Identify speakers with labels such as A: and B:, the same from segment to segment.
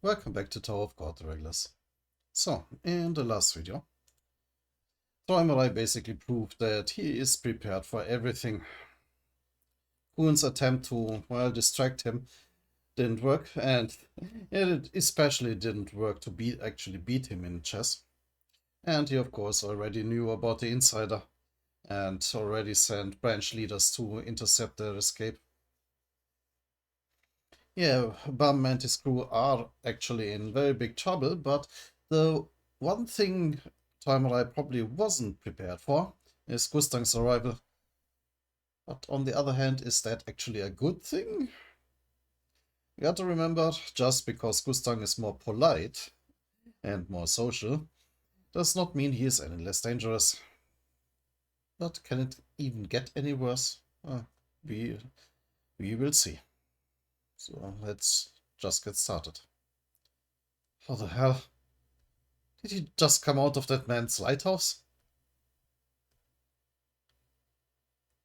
A: Welcome back to Tower of God, the regulars. So, in the last video, Toimerai basically proved that he is prepared for everything. Kuhn's attempt to, well, distract him didn't work, and it especially didn't work to actually beat him in chess. And he, of course, already knew about the insider and already sent branch leaders to intercept their escape. Yeah, Bum and his crew are actually in very big trouble, but the one thing Toimerai probably wasn't prepared for is Gustang's arrival. But on the other hand, is that actually a good thing? You got to remember, just because Gustang is more polite and more social, does not mean he is any less dangerous. But can it even get any worse? We will see. So let's just get started. How the hell? Did he just come out of that man's lighthouse?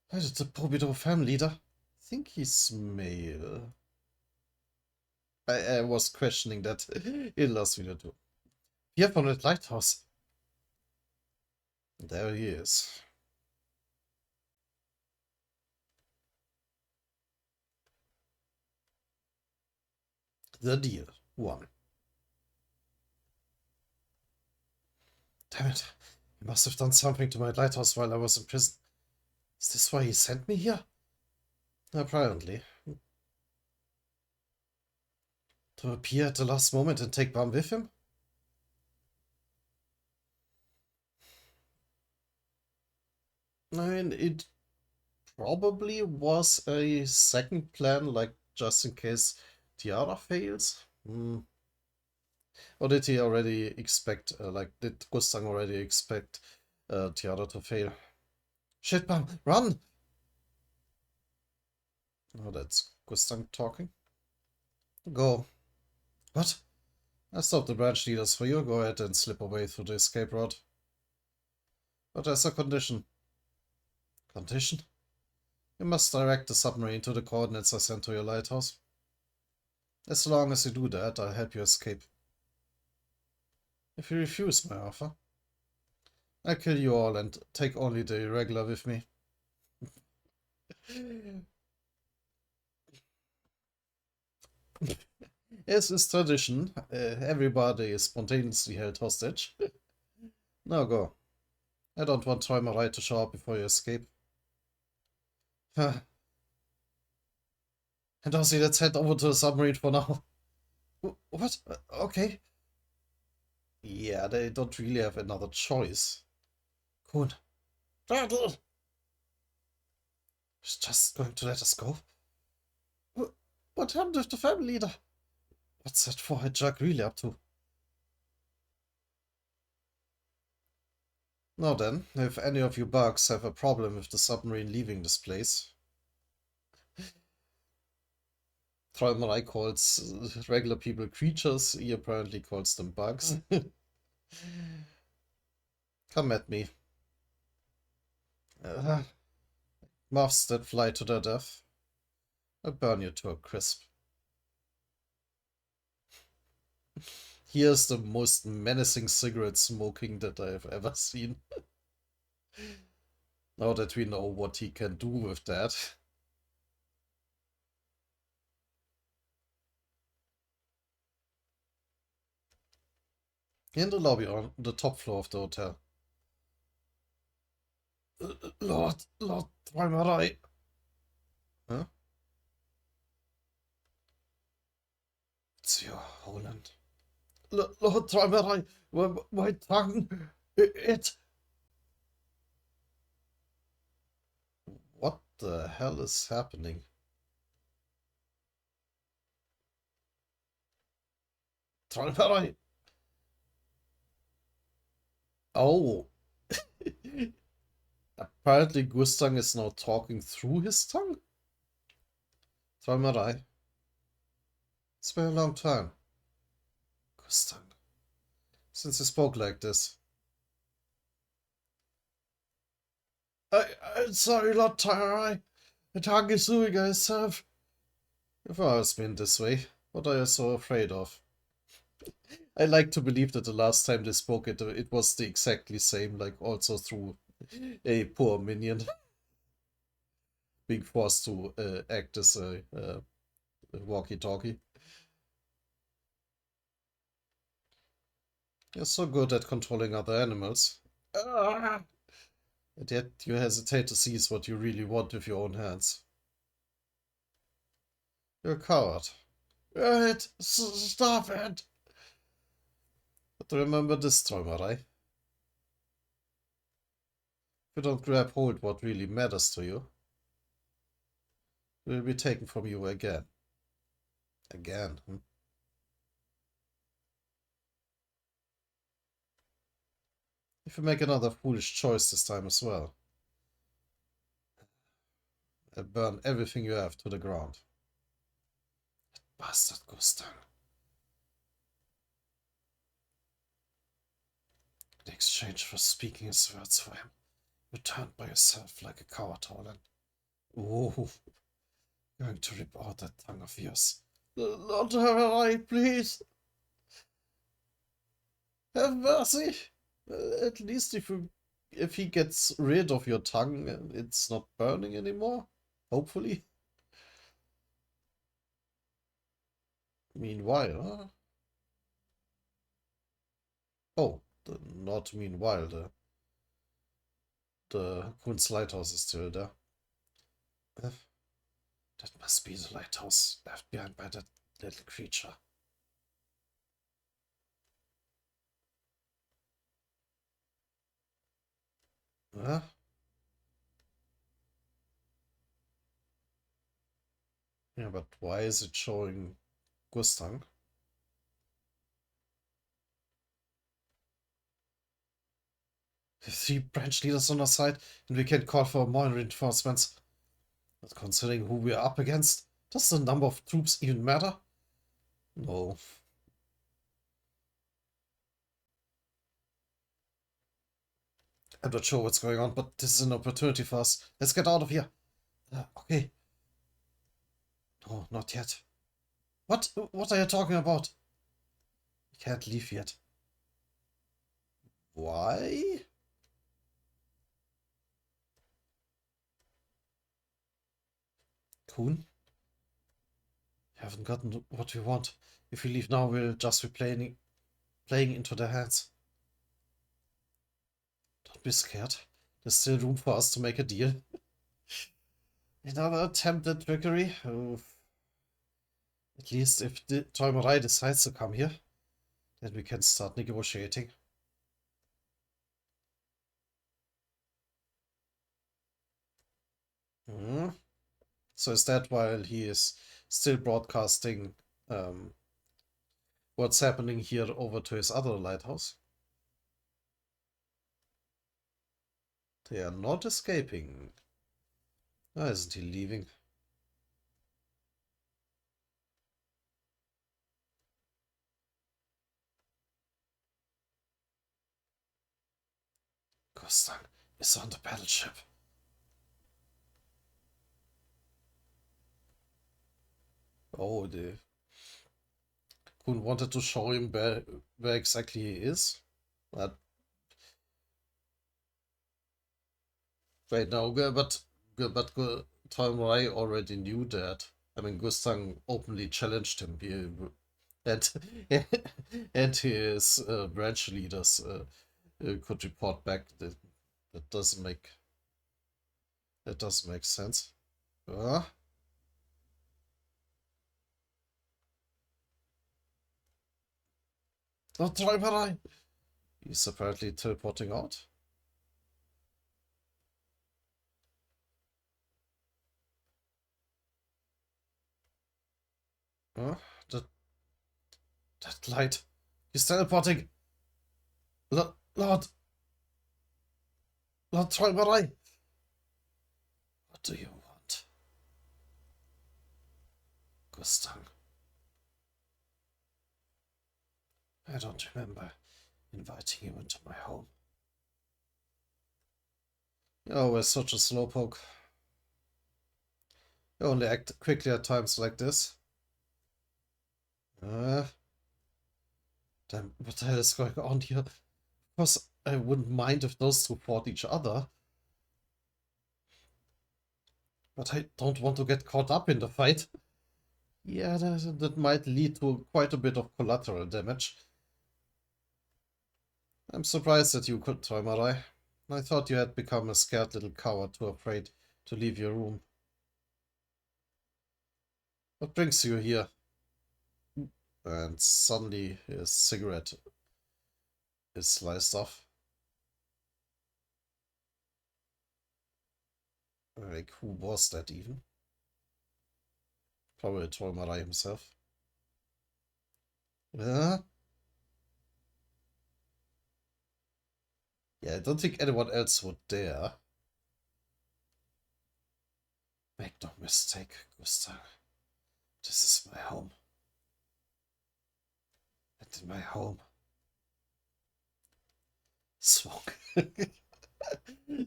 A: Why did the Pobito family leader? I think he's male. I was questioning that in last video too. Here from that lighthouse. There he is. The deal. 1. Damn it. He must have done something to my lighthouse while I was in prison. Is this why he sent me here? Apparently. To appear at the last moment and take Bum with him? I mean, it probably was a second plan, like just in case Tiara fails. Or did he already expect, did Gustang already expect Tiara to fail? Shit, Bum, run! Oh, that's Gustang talking. Go. What? I stopped the branch leaders for you. Go ahead and slip away through the escape route. But there's a condition. Condition? You must direct the submarine to the coordinates I sent to your lighthouse. As long as you do that, I'll help you escape. If you refuse my offer, I'll kill you all and take only the irregular with me. As is tradition, everybody is spontaneously held hostage. Now go. I don't want Toimerai to show up before you escape. And Ozzy, let's head over to the submarine for now. What? Okay. Yeah, they don't really have another choice. Kuhn. He's just going to let us go? What happened with the family leader? What's that forehead jerk really up to? Now then, if any of you bugs have a problem with the submarine leaving this place, Trollmarai calls regular people creatures, he apparently calls them bugs. Come at me. Muffs that fly to their death. I'll burn you to a crisp. Here's the most menacing cigarette smoking that I have ever seen. Now that we know what he can do with that. In the lobby on the top floor of the hotel. Lord Toimerai. Huh? It's you, Roland. Lord Toimerai, my tongue, it... What the hell is happening? Toimerai! Oh. Apparently Gustang is now talking through his tongue? Toimerai. It's been a long time. Gustang. Since you spoke like this. I'm sorry, Lord Toimerai. My tongue is doing itself. You've always been this way. What are you so afraid of? I like to believe that the last time they spoke it was the exactly same, like also through a poor minion being forced to act as a walkie-talkie. You're so good at controlling other animals. Ah! And yet you hesitate to seize what you really want with your own hands. You're a coward. Stop it! But remember this, Träumerei. If you don't grab hold what really matters to you, it will be taken from you again. Again. If you make another foolish choice this time as well, and burn everything you have to the ground. Bastard Gustan. In exchange for speaking his words for him, you turned by yourself like a coward, Roland. Oh, going to rip out that tongue of yours. Not her eye, please. Have mercy. At least if he gets rid of your tongue, it's not burning anymore. Hopefully. Meanwhile, huh? Oh, not meanwhile. The Kunz lighthouse is still there. That must be the lighthouse left behind by that little creature. Huh? Yeah, but why is it showing Gustang? The 3 branch leaders on our side, and we can call for more reinforcements. But considering who we are up against, does the number of troops even matter? No. I'm not sure what's going on, but this is an opportunity for us. Let's get out of here. Okay. No, not yet. What are you talking about? We can't leave yet. Why? Kuhn? Haven't gotten what we want. If we leave now, we'll just be playing into their hands. Don't be scared. There's still room for us to make a deal. Another attempt at trickery? Oh. At least if the Träumerei decides to come here, then we can start negotiating. Hmm. So is that while he is still broadcasting what's happening here over to his other lighthouse? They are not escaping. Why isn't he leaving? Gustang is on the battleship. Oh, the Kun wanted to show him where exactly he is. But wait, no, but Tom Rai already knew that. I mean, Gustang openly challenged him. And and his branch leaders could report back. That doesn't make sense. Uh, don't try, Marai. He's apparently teleporting out. Huh? That light. He's teleporting. Lord Träumerei. What do you want? Gustang. I don't remember inviting you into my home. You're always such a slowpoke. You only act quickly at times like this. Damn, what the hell is going on here? Of course, I wouldn't mind if those two fought each other, but I don't want to get caught up in the fight. Yeah, that might lead to quite a bit of collateral damage. I'm surprised that you could, Toimarai. I thought you had become a scared little coward, too afraid to leave your room. What brings you here? And suddenly his cigarette is sliced off. Like, who was that even? Probably Toimarai himself. Yeah, I don't think anyone else would dare. Make no mistake, Gustav. This is my home. And in my home, smoking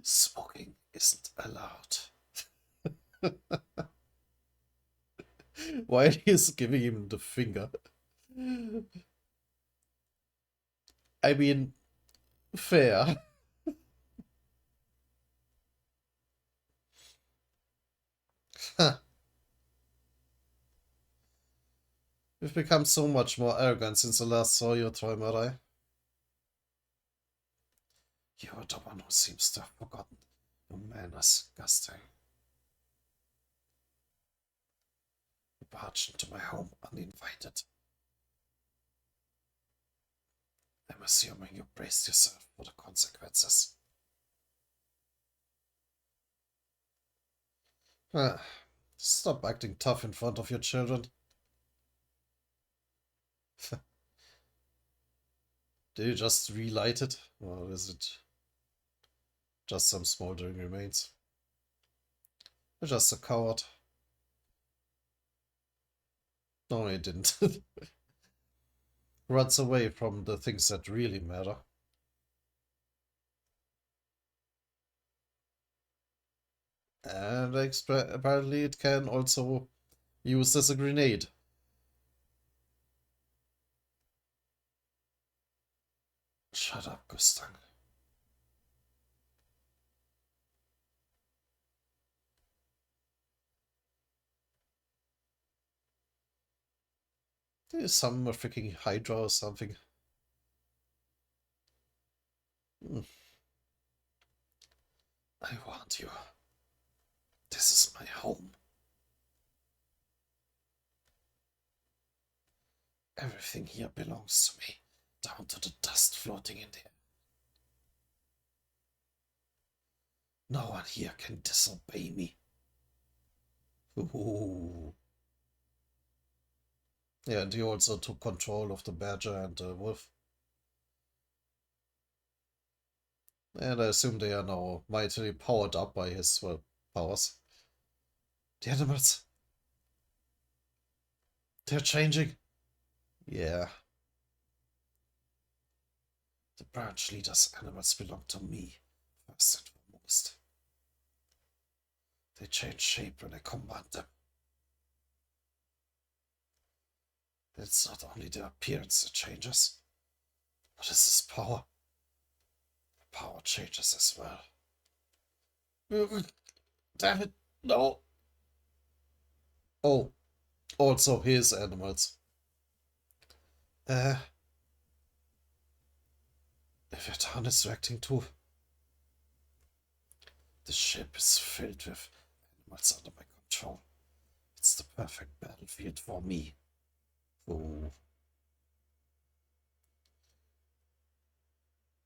A: smoking isn't allowed. While he's giving him the finger. I mean, fair. We've become so much more arrogant since I last saw you, Toimarai. You're the one who seems to have forgotten your manners, Gusting. You barged into my home uninvited. I'm assuming you braced yourself for the consequences. Stop acting tough in front of your children. Did you just relight it? Or is it just some smoldering remains? You're just a coward. No, he didn't. Runs away from the things that really matter. And apparently it can also use as a grenade. Shut up, Gustang. There's some freaking Hydra or something. I want you. This is my home. Everything here belongs to me, down to the dust floating in the air. No one here can disobey me. Ooh. Yeah, and he also took control of the badger and the wolf. And I assume they are now mightily powered up by his, well, powers. The animals. They're changing. Yeah. The branch leader's animals belong to me, first and foremost. They change shape when I command them. It's not only their appearance that changes, but it's his power. The power changes as well. Damn it, no! Oh, also his animals. If your town is reacting too. The ship is filled with animals under my control. It's the perfect battlefield for me. Oh.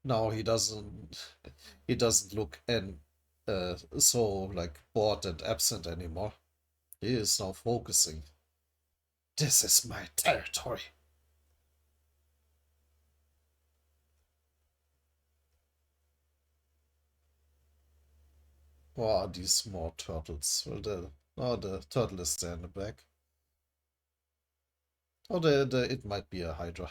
A: Now he doesn't look so like bored and absent anymore. He is now focusing. This is my territory. Or are these more turtles? Well, the turtle is there in the back. Or it might be a Hydra.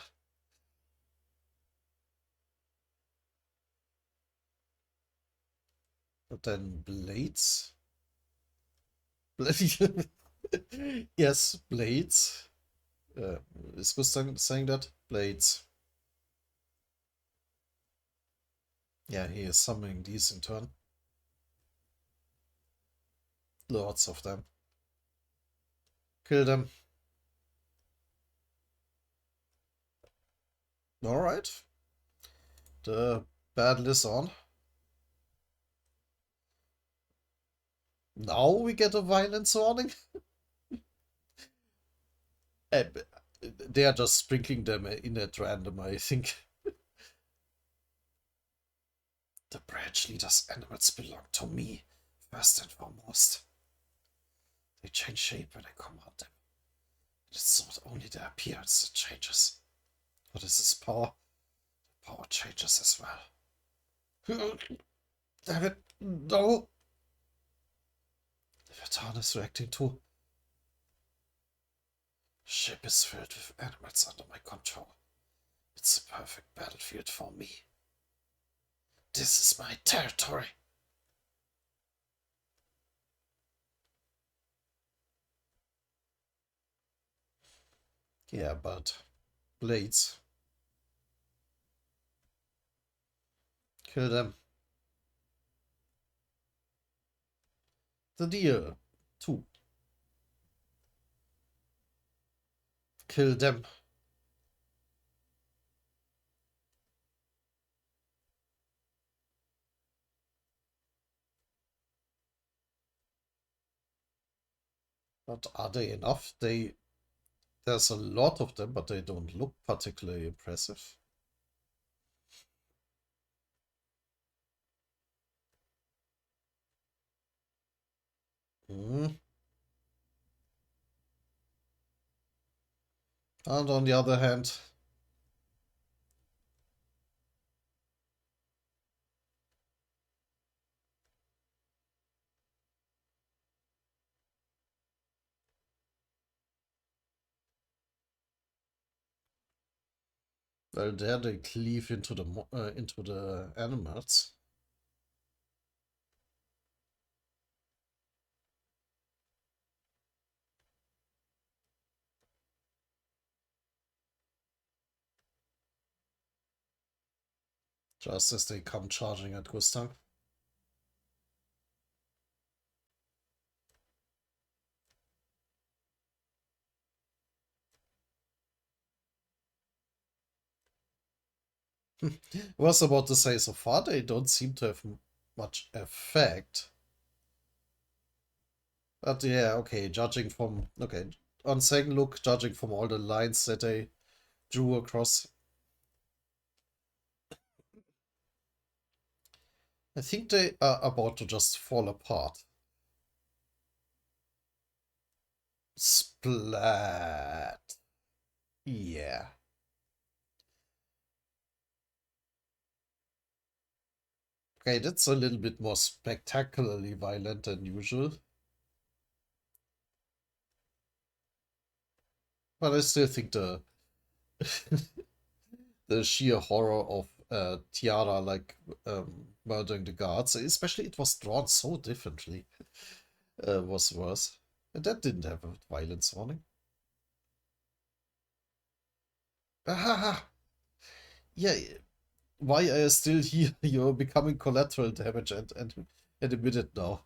A: But then blades? Yes, blades. Is Gustav saying that? Blades. Yeah, he is summoning these in turn. Lots of them. Kill them. Alright. The battle is on. Now we get a violence warning. Eh, they are just sprinkling them in at random, I think. The branch leader's animals belong to me, first and foremost. They change shape when I command them. It's not only their appearance that changes, but it's his power. Power changes as well. Damn it, no! The Vatan is reacting too. The ship is filled with animals under my control. It's a perfect battlefield for me. This is my territory. Yeah, but blades. Kill them. The deer. 2. Kill them. But are they enough? There's a lot of them, but they don't look particularly impressive. Hmm. And on the other hand, well, there they cleave into the animals. Just as they come charging at Gustav. Was about to say, so far they don't seem to have much effect. But yeah, okay, on second look, judging from all the lines that they drew across, I think they are about to just fall apart. Splat. Yeah. Okay, that's a little bit more spectacularly violent than usual. But I still think the sheer horror of Tiara like murdering the guards, especially it was drawn so differently, was worse. And that didn't have a violence warning. Ah, yeah, why are you still here? You're becoming collateral damage and admit it now.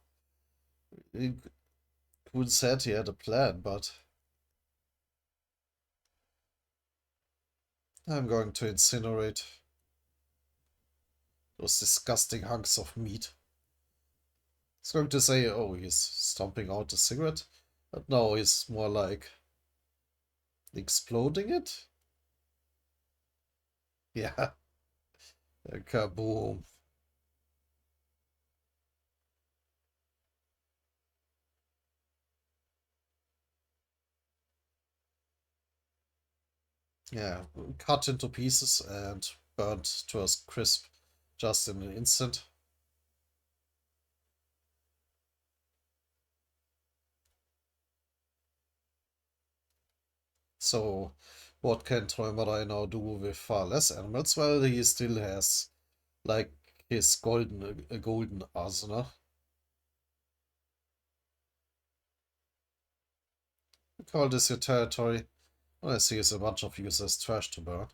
A: Kuhn said he had a plan, but I'm going to incinerate those disgusting hunks of meat. I was going to say, oh, he's stomping out a cigarette, but no, he's more like exploding it. Yeah, kaboom. Yeah, cut into pieces and burnt to a crisp just in an instant. So, what can Träumerei now do with far less animals? Well, he still has, like, his golden arsenal. Call this your territory. All I see is a bunch of useless trash to burn.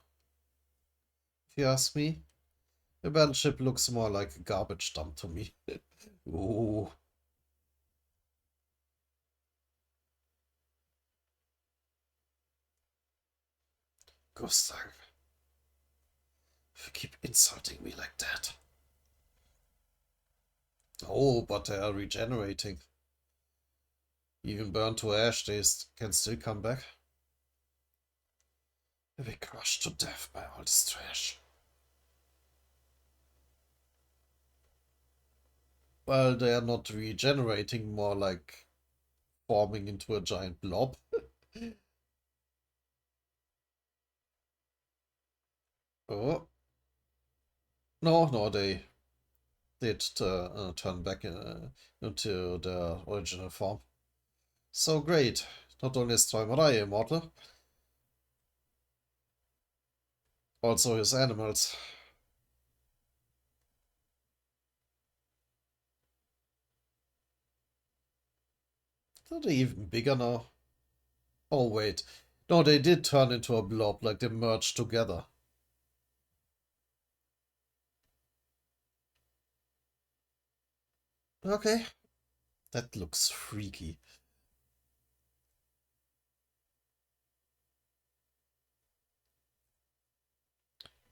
A: If you ask me, The battleship looks more like a garbage dump to me. Ooh. Gustav, if you keep insulting me like that. Oh, but they are regenerating. Even burned to ash, they can still come back. They'll be crushed to death by all this trash. Well, they are not regenerating, more like forming into a giant blob. Oh, no, they did turn back into their original form. So great. Not only is Träumerei immortal, also his animals. Are they even bigger now? Oh, wait. No, they did turn into a blob, like they merged together. Okay. That looks freaky.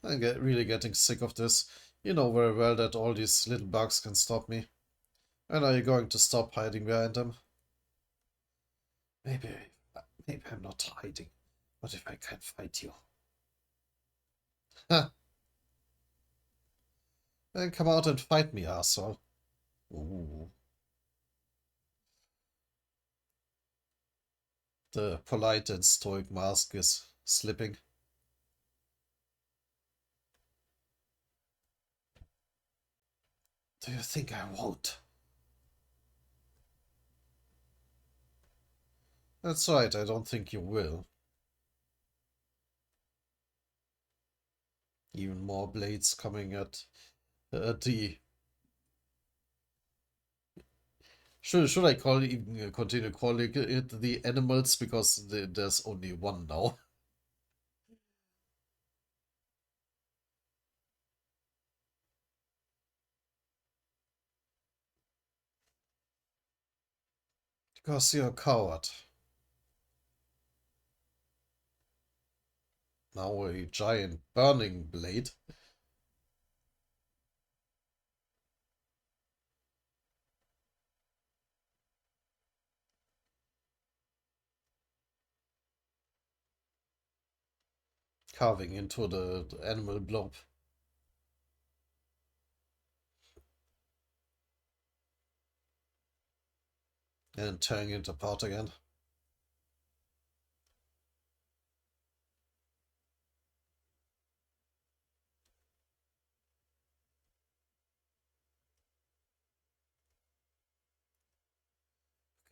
A: I'm really getting sick of this. You know very well that all these little bugs can stop me. And are you going to stop hiding behind them? Maybe, maybe I'm not hiding. What if I can't fight you? Ha! Then come out and fight me, asshole. Ooh. The polite and stoic mask is slipping. Do you think I won't? That's right, I don't think you will. Even more blades coming at the... Should I call even continue calling it the animals, because there's only one now. Because you're a coward. Now a giant burning blade. Carving into the animal blob. And tearing it apart again.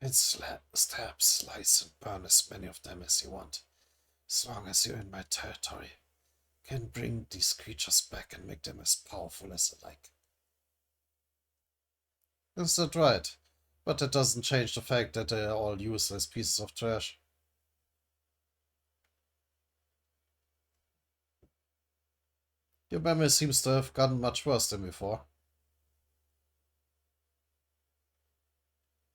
A: And stab, slice, and burn as many of them as you want. As long as you're in my territory. Can bring these creatures back and make them as powerful as I like. Is that right? But that doesn't change the fact that they are all useless pieces of trash. Your memory seems to have gotten much worse than before.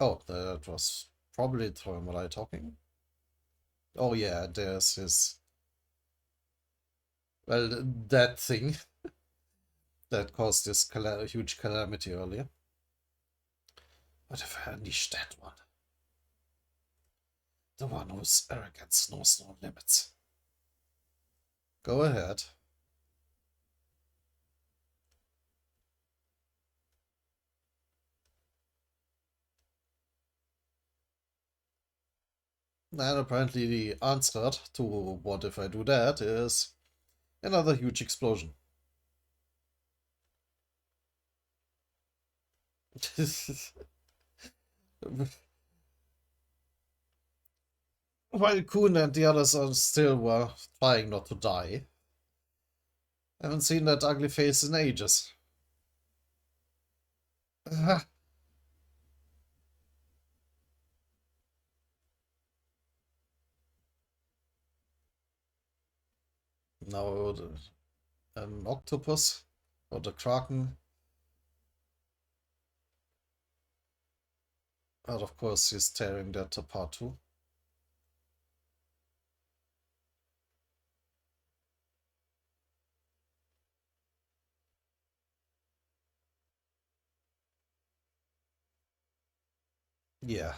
A: Oh, that was probably Troy talking. Oh yeah, there's his... Well, that thing that caused this huge calamity earlier. What if I unleash that one? The one whose arrogance knows no limits. Go ahead. And apparently the answer to what if I do that is another huge explosion. While Kuhn and the others are still were trying not to die. I haven't seen that ugly face in ages. Now an octopus. Or the Kraken. And of course he's tearing that apart too. Yeah.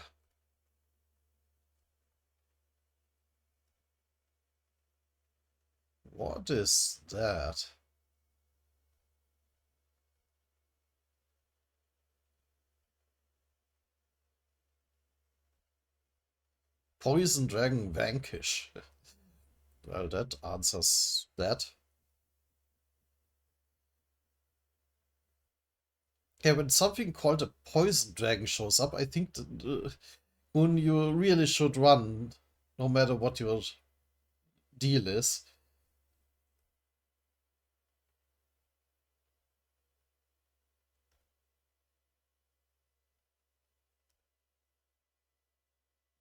A: What is that? Poison Dragon Vanquish. Well, that answers that. Okay, when something called a Poison Dragon shows up, I think when you really should run, no matter what your deal is.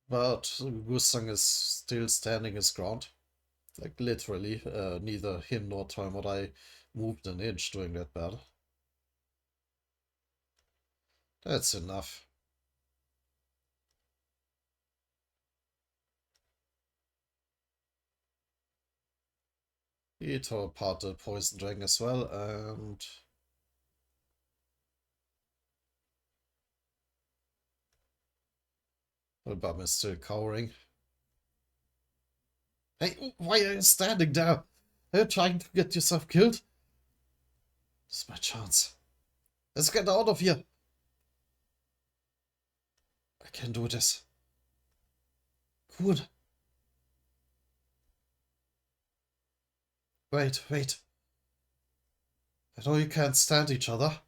A: But Gustang is still standing his ground. Like literally, neither him nor Toymarai moved an inch during that battle. That's enough. He tore apart the Poison Dragon as well, and Bum is still cowering. Hey, why are you standing there? Are you trying to get yourself killed? This is my chance. Let's get out of here. I can do this. Good. Wait. I know you can't stand each other,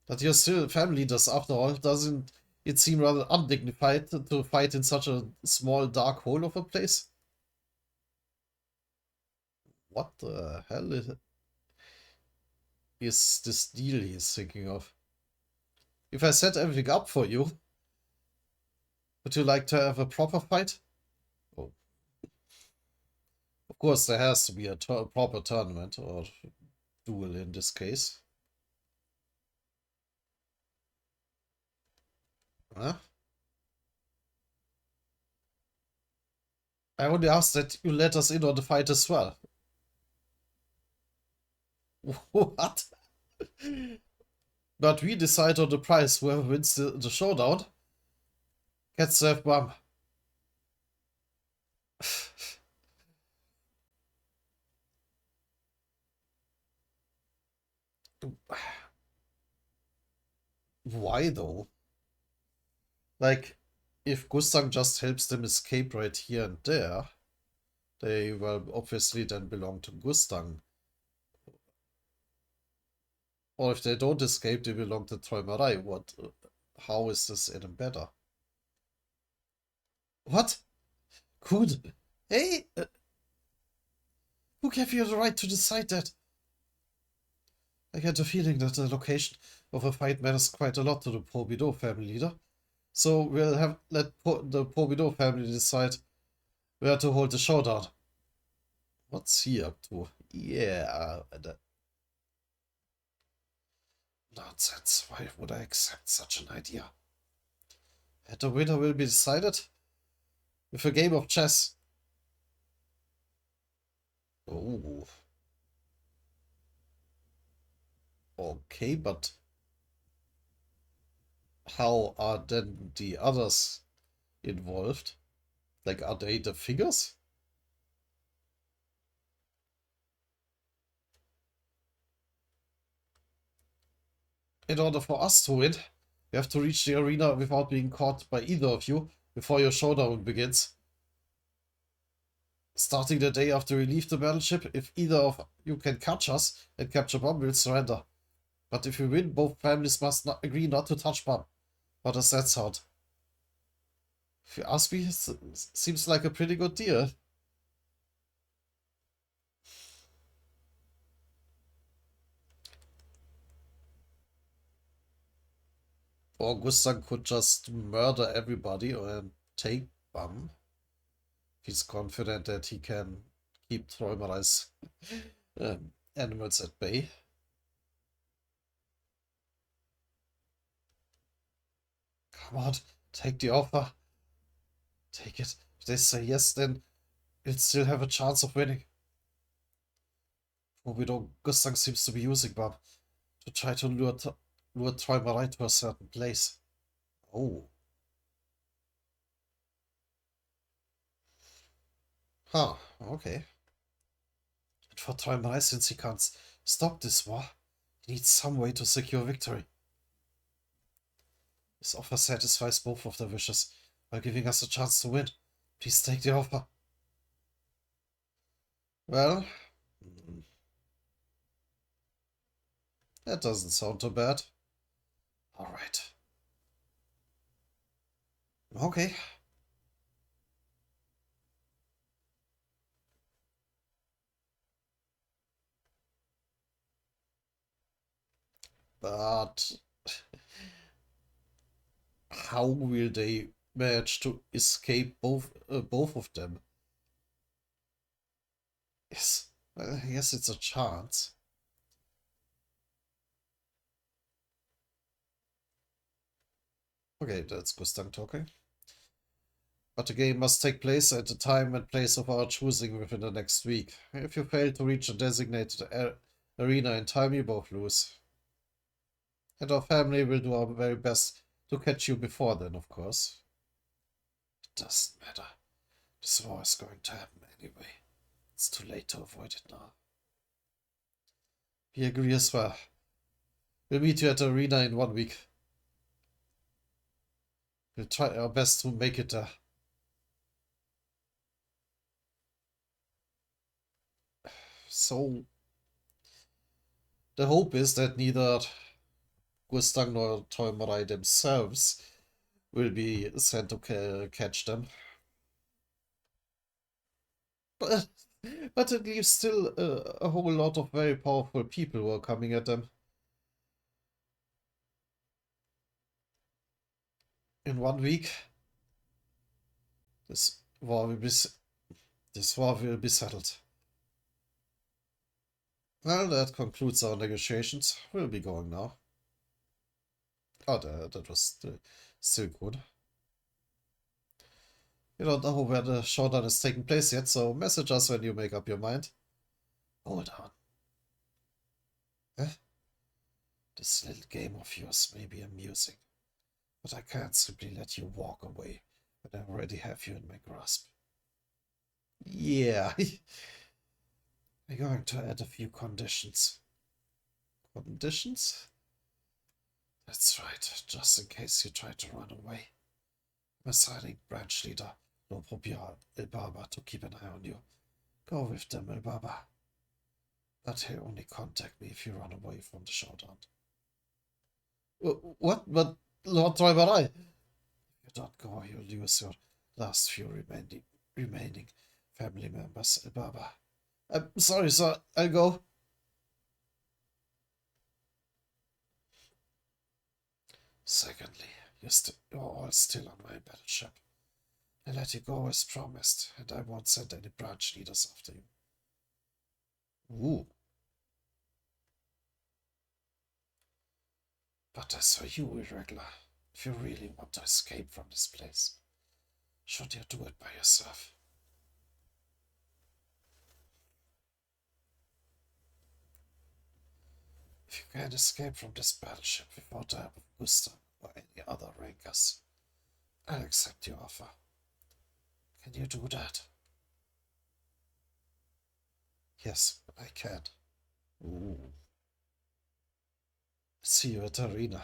A: but you're still family leaders after all. Doesn't it seem rather undignified to fight in such a small dark hole of a place? What the hell is this deal he's thinking of? If I set everything up for you, would you like to have a proper fight? Oh, of course, there has to be a proper tournament or duel in this case. Huh? I only asked that you let us in on the fight as well. What? But we decide on the price. Whoever wins the showdown gets to have Bum. Why though? Like, if Gustang just helps them escape right here and there, they will obviously then belong to Gustang. Or if they don't escape, they belong to Troimarai. What? How is this any better? What? Good. Hey, who gave you the right to decide that? I get the feeling that the location of a fight matters quite a lot to the Probido family leader. So we'll have let the Probido family decide where to hold the showdown. What's he up to? Yeah, nonsense. Why would I accept such an idea? And the winner will be decided with a game of chess. Oh. Okay, but how are then the others involved? Like, are they the figures? In order for us to win, we have to reach the arena without being caught by either of you before your showdown begins. Starting the day after we leave the battleship, if either of you can catch us and capture Bomb, we'll surrender. But if we win, both families must not agree not to touch Bomb. How does that sound? If you ask me, it seems like a pretty good deal. Or Gustan could just murder everybody and take Bum. He's confident that he can keep Troimarai's animals at bay. Come on, take the offer. Take it. If they say yes, then you'll still have a chance of winning. Widow Gustang seems to be using Bob to try to lure Träumerei to a certain place. Oh. Huh, okay. And for Träumerei, since he can't stop this war, he needs some way to secure victory. This offer satisfies both of their wishes, while giving us a chance to win. Please take the offer. Well, that doesn't sound too bad. Alright. Okay. But how will they manage to escape both of them? Yes, yes, it's a chance. Okay, that's Gustang talking. But the game must take place at a time and place of our choosing within the next week. If you fail to reach a designated arena in time, you both lose. And our family will do our very best to catch you before then, of course. It doesn't matter. This war is going to happen anyway. It's too late to avoid it now. We agree as well. We'll meet you at the arena in 1 week. We'll try our best to make it there. So, the hope is that neither Gustang nor Träumerei themselves will be sent to catch them. But it leaves still a whole lot of very powerful people who are coming at them. In 1 week, this war will be settled. Well, that concludes our negotiations. We'll be going now. Oh, that was still good. You don't know where the showdown is taking place yet, so message us when you make up your mind. Hold on. Eh? This little game of yours may be amusing, but I can't simply let you walk away when I already have you in my grasp. Yeah. We're going to add a few conditions. Conditions? That's right, just in case you try to run away. I'm assigning branch leader Lopobia Ilbaba to keep an eye on you. Go with them, Ilbaba. But he'll only contact me if you run away from the showdown. What? But Lord Träumerei? If you don't go, you'll lose your last few remaining family members, Ilbaba. I'm sorry, sir. I'll go. Secondly, you're all still on my battleship. I let you go as promised, and I won't send any branch leaders after you. Ooh. But as for you, irregular, if you really want to escape from this place, should you do it by yourself? If you can't escape from this battleship without the help of Gustav or any other rankers, I'll accept your offer. Can you do that? Yes, I can. Ooh. See you at the arena.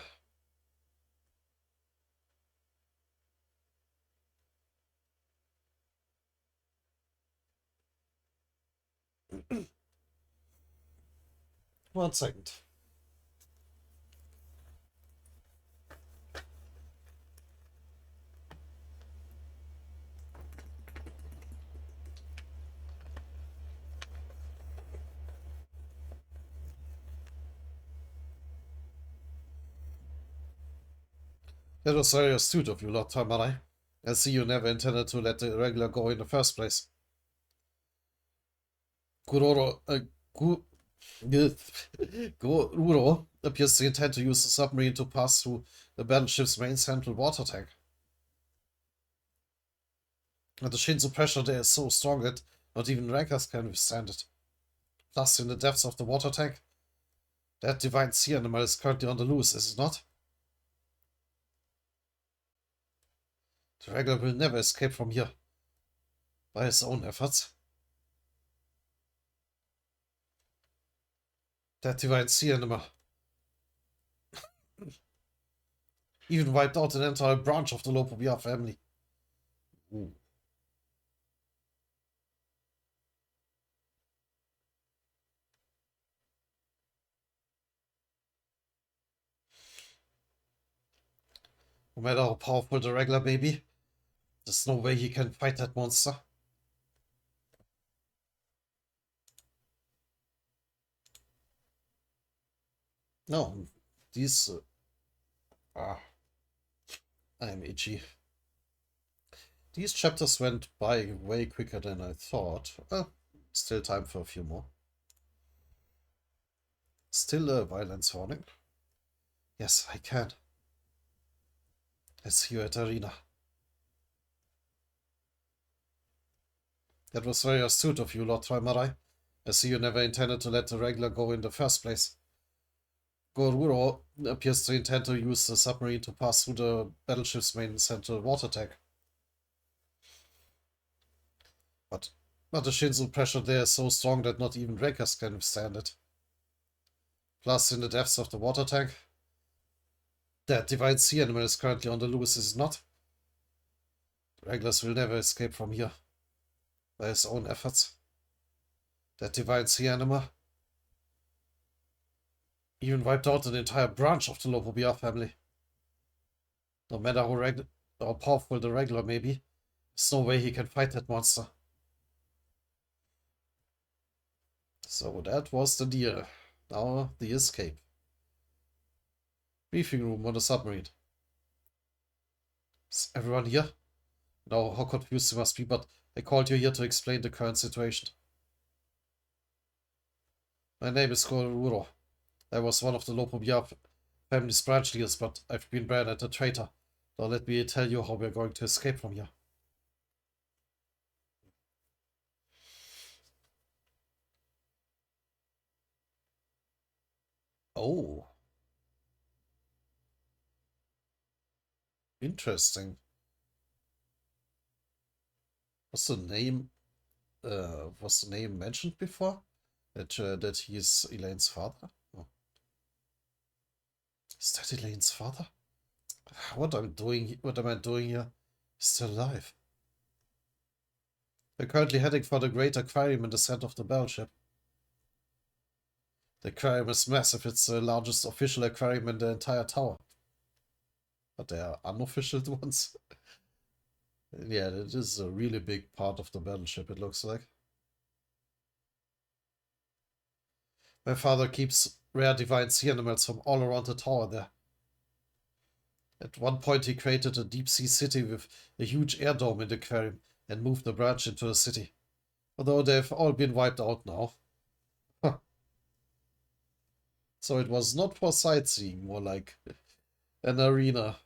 A: One second. That was very astute of you, Lord Träumerei. I see you never intended to let the irregular go in the first place. Gururo appears to intend to use the submarine to pass through the battleship's main central water tank. And the Shinzo pressure there is so strong that not even Rankers can withstand it. Plus, in the depths of the water tank, that divine sea animal is currently on the loose, is it not? The regular will never escape from here by his own efforts. That divine sea animal even wiped out an entire branch of the Lopobia family. Ooh. No matter how powerful the regular may be, there's no way he can fight that monster. No, these... I'm itchy. These chapters went by way quicker than I thought. Still time for a few more. Still a violence warning. Yes, I can. I see you at arena. That was very astute of you, Lord Trimarai. I see you never intended to let the regular go in the first place. Goruro appears to intend to use the submarine to pass through the battleship's main central water tank. But the Shinzo pressure there is so strong that not even Rankers can withstand it. Plus, in the depths of the water tank, that divine sea animal is currently on the loose, is it not? The regulars will never escape from here by his own efforts. That divine sea animal even wiped out an entire branch of the Lopobia family. No matter how powerful the regular may be, there's no way he can fight that monster. So that was the deal. Now the escape. Briefing room on the submarine. Is everyone here? Now how confused you must be, but I called you here to explain the current situation. My name is Goruro. I was one of the Lopobia family's branch leaders, but I've been branded a traitor. Now let me tell you how we're going to escape from here. Oh. Interesting. Was the name mentioned before? That he's Elaine's father? Oh. Is that Elaine's father? What am I doing here? He's still alive. We're currently heading for the great aquarium in the center of the battleship. The aquarium is massive. It's the largest official aquarium in the entire tower. But there are unofficial ones. Yeah, it is a really big part of the battleship, it looks like. My father keeps rare divine sea animals from all around the tower there. At one point he created a deep sea city with a huge air dome in the aquarium and moved the branch into a city. Although they've all been wiped out now. So it was not for sightseeing, more like an arena.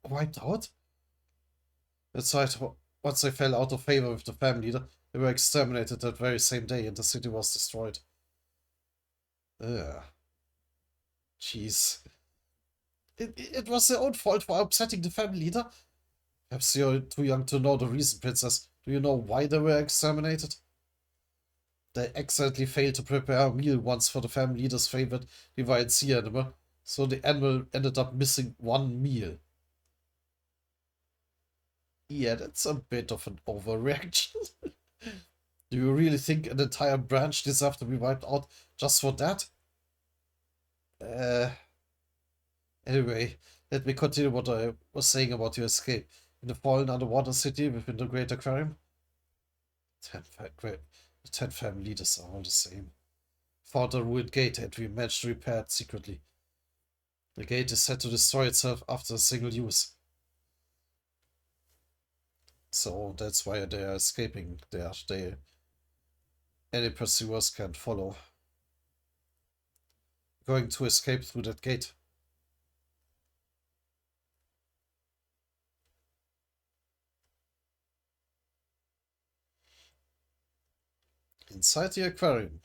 A: Wiped out? That's right. Once they fell out of favor with the family leader, they were exterminated that very same day and the city was destroyed. Ugh. Jeez. It was their own fault for upsetting the family leader? Perhaps you're too young to know the reason, Princess. Do you know why they were exterminated? They accidentally failed to prepare a meal once for the family leader's favorite divine sea animal, so the animal ended up missing one meal. Yeah, that's a bit of an overreaction. Do you really think an entire branch deserves to be wiped out just for that? Anyway, let me continue what I was saying about your escape. In the fallen underwater city within the Great Aquarium, the 10 family leaders are all the same. Found a ruined gate and we managed to repair it secretly. The gate is set to destroy itself after a single use. So that's why they are escaping there. Any pursuers can't follow. going to escape through that gate. Inside the aquarium.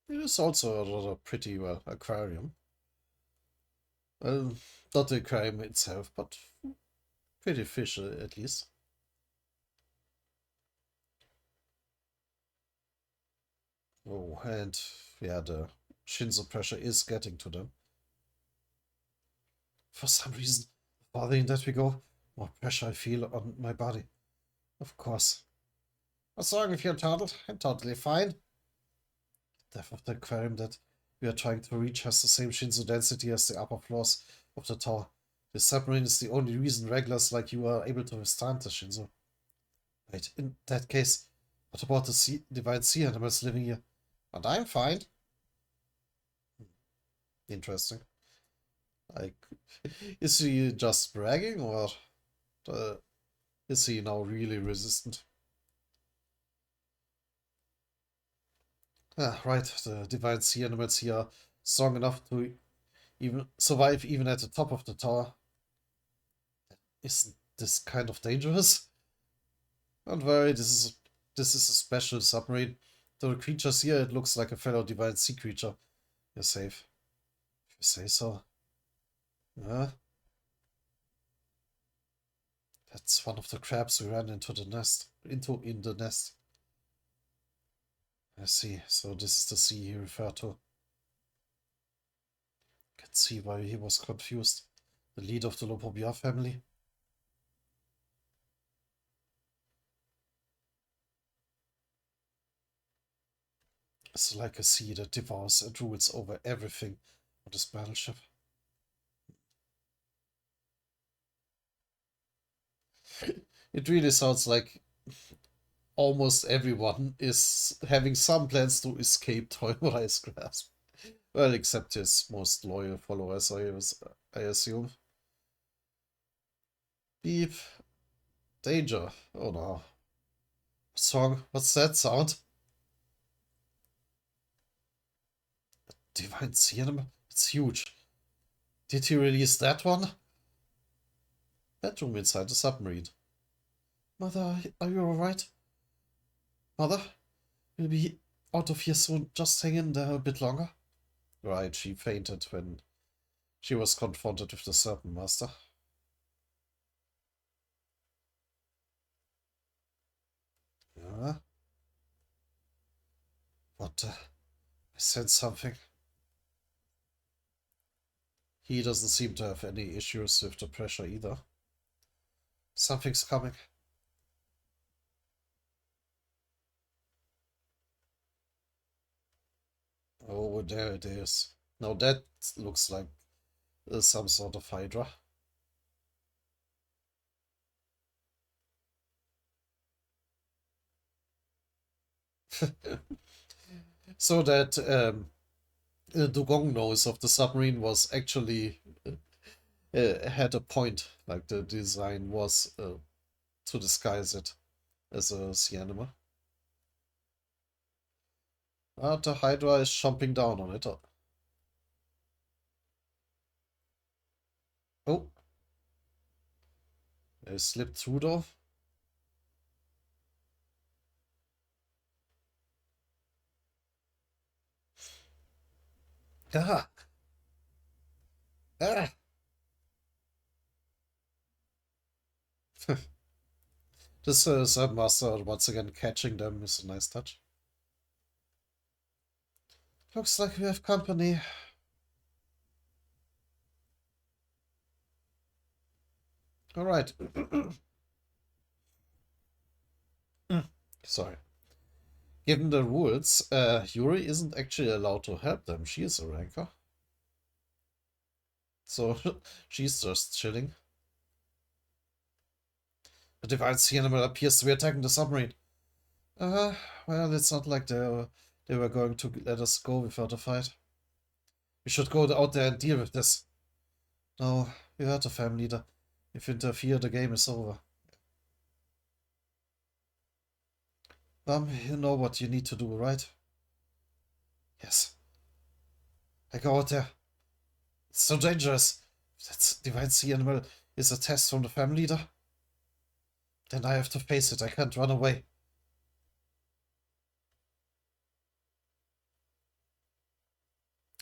A: It is also a rather pretty well aquarium. Well, not the aquarium itself, but pretty fish at least. Oh, and yeah, the Shinzo pressure is getting to them. For some reason, the farther in that we go, more pressure I feel on my body. Of course. What's wrong with you, turtle? I'm totally fine. The depth of the aquarium that we are trying to reach has the same Shinzo density as the upper floors of the tower. The submarine is the only reason regulars like you are able to withstand the Shinzo. Wait, in that case, what about the divine sea animals living here? And I'm fine. Interesting. Like, is he just bragging, or is he now really resistant? Ah, right, the divine sea animals here are strong enough to even survive even at the top of the tower. Isn't this kind of dangerous? Don't worry, this is a special submarine. To the creatures here, it looks like a fellow divine sea creature. You're safe. If you say so. Yeah. That's one of the crabs we ran into the nest. In the nest. I see. So this is the sea he referred to. Can see why he was confused. The leader of the Lopobia family. It's like a sea that devours and rules over everything on this battleship. It really sounds like almost everyone is having some plans to escape Toyori's grasp. Well, except his most loyal followers, I assume. Beep. Danger. Oh no. What's wrong? What's that sound? Divine Sea Animal? It's huge. Did he release that one? Bedroom inside the submarine. Mother, are you alright? Mother? We'll be out of here soon. Just hang in there a bit longer. Right, she fainted when she was confronted with the Serpent Master. Yeah. What? I sense something. He doesn't seem to have any issues with the pressure either. Something's coming. Oh, there it is. Now that looks like some sort of Hydra. So that Dugong nose of the submarine was actually had a point. Like the design was to disguise it as a sea animal. But the Hydra is chomping down on it. Oh, it slipped through though. Ah, ah. This Submaster once again catching them is a nice touch. Looks like we have company. Alright. Sorry. Given the rules, Yuri isn't actually allowed to help them. She is a ranker. So she's just chilling. The divine sea animal appears to be attacking the submarine. Well, it's not like they were going to let us go without a fight. We should go out there and deal with this. No, we heard the family leader. If you interfere, the game is over. You know what you need to do, right? Yes. I go out there. It's so dangerous. If that divine sea animal is a test from the family leader, then I have to face it. I can't run away.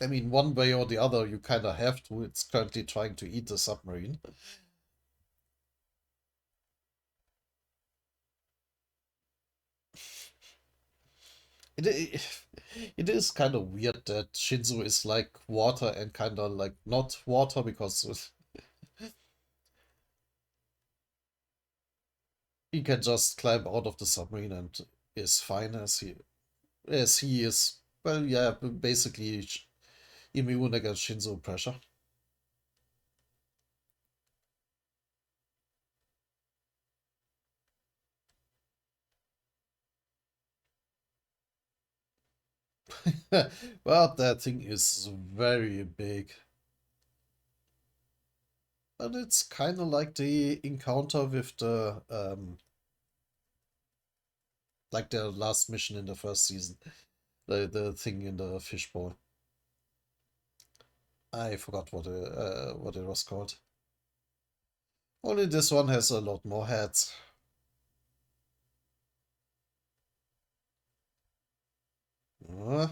A: I mean, one way or the other, you kind of have to. It's currently trying to eat the submarine. It, it is kind of weird that Shinzo is like water and kind of like not water because he can just climb out of the submarine and is fine as he is. Well, yeah, basically immune against Shinzo pressure. Well, that thing is very big. And it's kind of like the encounter with like the last mission in the first season, the thing in the fishbowl. I forgot what it was called. Only this one has a lot more heads. Uh,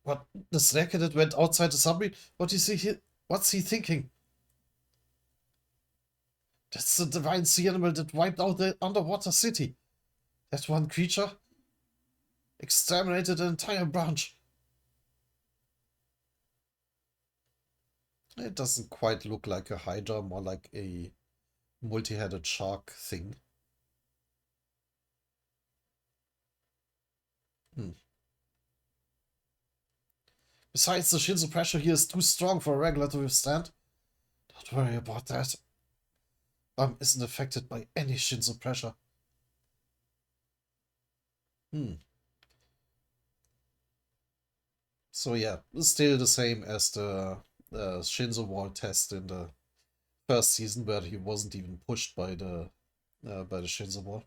A: what? The snake that went outside the submarine? What is he? What's he thinking? That's the divine sea animal that wiped out the underwater city. That one creature exterminated an entire branch. It doesn't quite look like a hydra, more like a multi-headed shark thing. Hmm. Besides, the Shinzo pressure here is too strong for a regular to withstand. Don't worry about that. Isn't affected by any Shinzo pressure. Hmm. So yeah, still the same as the Shinzo wall test in the first season, where he wasn't even pushed by the Shinzo wall.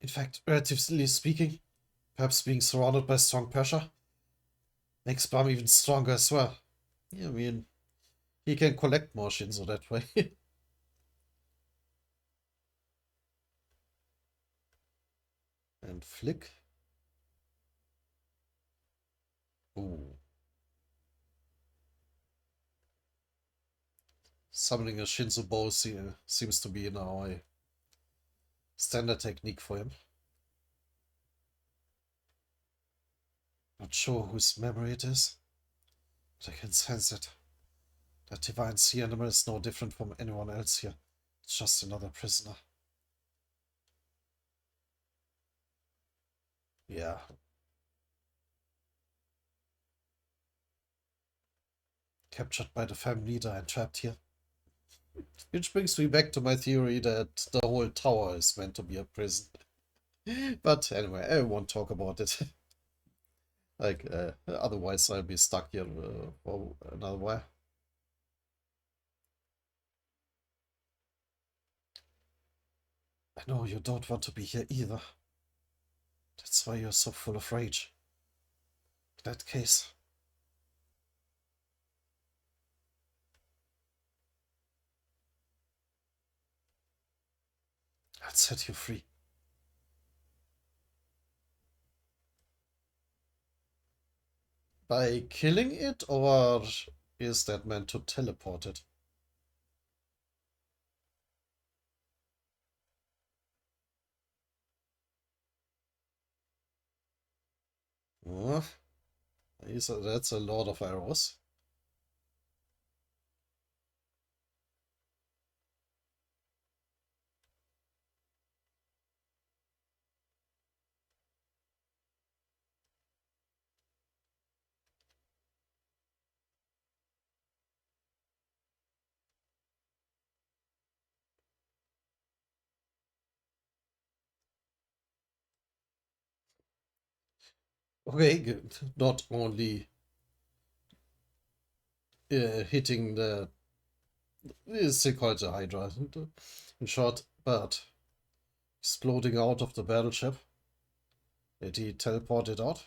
A: In fact, relatively speaking, perhaps being surrounded by strong pressure makes Bam even stronger as well. Yeah, I mean, he can collect more Shinzo that way. And flick. Ooh. Summoning a Shinzo bow seems to be now a standard technique for him. Not sure whose memory it is, but I can sense it. That divine sea animal is no different from anyone else here. It's just another prisoner. Yeah. Captured by the family leader and trapped here. Which brings me back to my theory that the whole tower is meant to be a prison. But anyway, I won't talk about it. Like, otherwise I'll be stuck here for another while. I know you don't want to be here either. That's why you're so full of rage. In that case, I'll set you free. By killing it, or is that meant to teleport it? Uh, that's a lot of arrows. Okay, good. Not only hitting the still called the Hydra in short, but exploding out of the battleship. Did he teleport it out?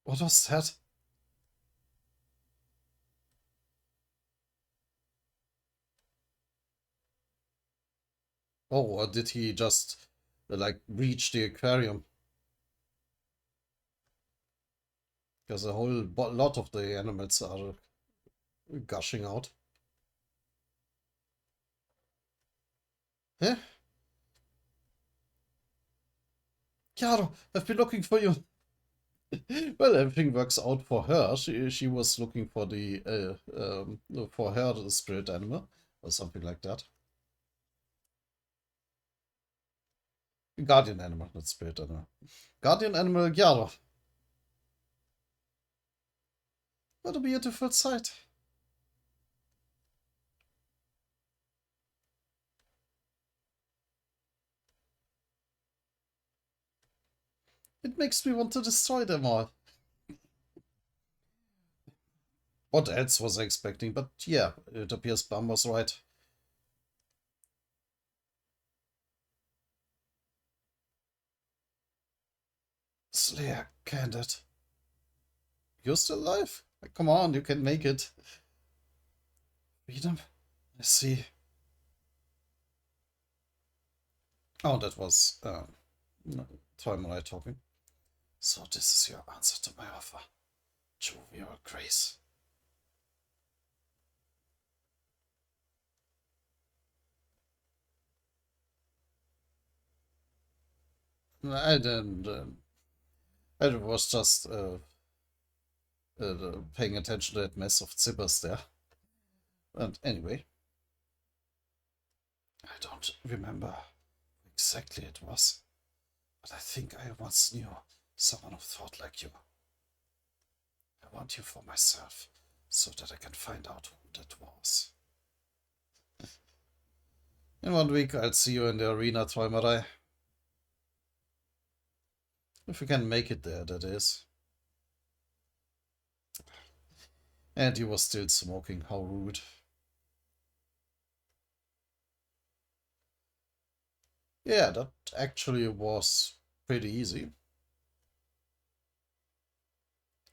A: What was that? Oh, or did he just like reach the aquarium? Because a whole lot of the animals are gushing out. Huh? Chiaro, I've been looking for you. Well, everything works out for her. She was looking for the for her the spirit animal or something like that. Guardian animal, not spirit animal. Guardian animal Chiaro. What a beautiful sight. It makes me want to destroy them all. What else was I expecting? But yeah, it appears Bam was right. Slayer, candid. You're still alive? Come on, you can make it. Freedom? I see. Oh, that was Time and I talking. So this is your answer to my offer. Jovial grace. I didn't. I was just paying attention to that mess of zippers there. And anyway, I don't remember exactly it was, but I think I once knew someone who thought like you. I want you for myself, so that I can find out who that was. In 1 week, I'll see you in the arena, Träumerei. If we can make it there, that is. And he was still smoking, how rude. Yeah, that actually was pretty easy.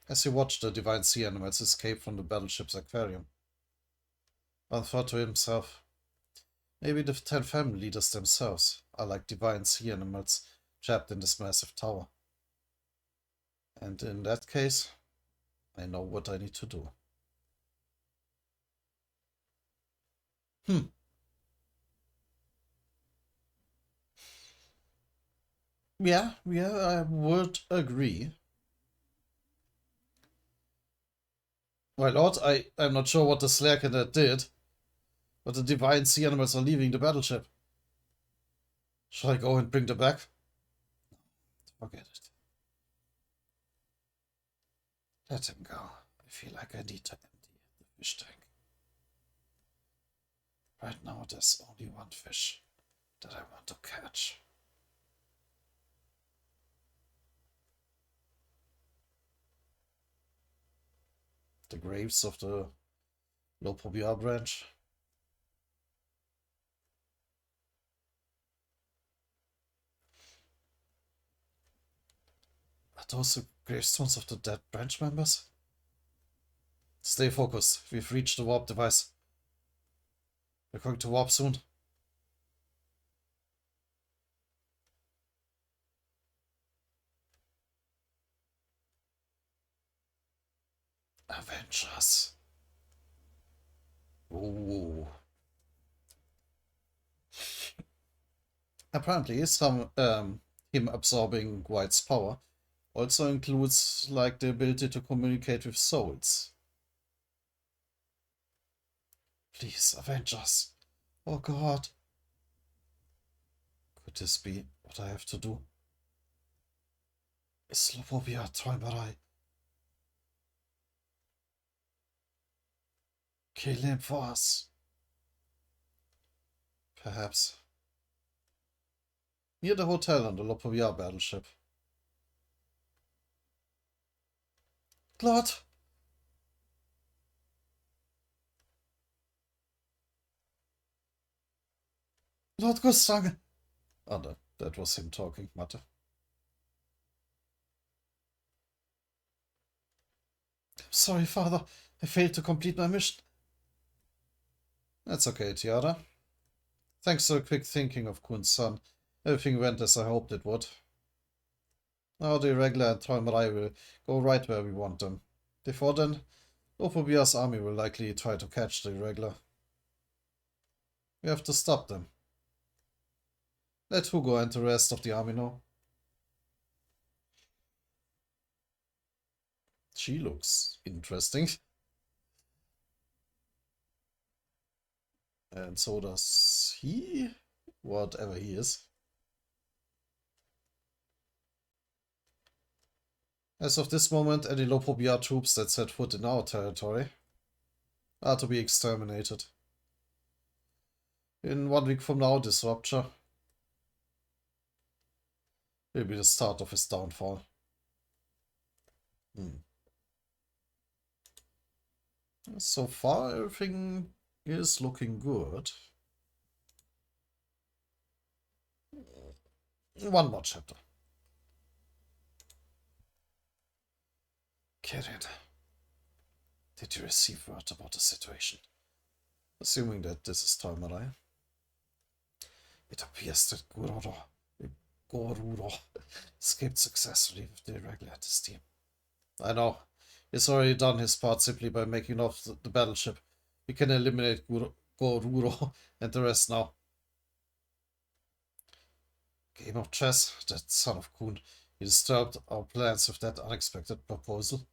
A: As he watched the divine sea animals escape from the battleship's aquarium, Van thought to himself, maybe the 10 family leaders themselves are like divine sea animals trapped in this massive tower. And in that case, I know what I need to do. Yeah, I would agree. My lord, I'm not sure what the Slayer cadet did, but the divine sea animals are leaving the battleship. Shall I go and bring them back? Forget it. Let him go. I feel like I need to empty the fish tank. Right now there's only one fish that I want to catch. The graves of the Lopobia branch. Are those the gravestones of the dead branch members? Stay focused. We've reached the warp device. We're going to warp soon. Avengers. Ooh. Apparently, him absorbing White's power also includes like the ability to communicate with souls. Please, Avengers. Oh God. Could this be what I have to do? Islamophobia, Träumerei. Kill him for us. Perhaps. Near the hotel on the Lopovia battleship. Lord! Lord Gustang! Oh, that was him talking, Mathe. Sorry, Father. I failed to complete my mission. That's okay, Tiara. Thanks to the quick thinking of Kun's son, everything went as I hoped it would. Now the irregular and Tolmerai will go right where we want them. Before then, Opobia's army will likely try to catch the irregular. We have to stop them. Let Hugo and the rest of the army know. She looks interesting. And so does he, whatever he is. As of this moment, any Lopobia troops that set foot in our territory are to be exterminated. In 1 week from now, this rupture will be the start of his downfall. So far, everything is looking good. One more chapter. Kirin, did you receive word about the situation? Assuming that this is Tolmerai. It appears that Goruro escaped successfully with the irregular at his team. I know. He's already done his part simply by making off the battleship. We can eliminate Goruro and the rest now. Game of chess, that son of Kun. He disturbed our plans with that unexpected proposal.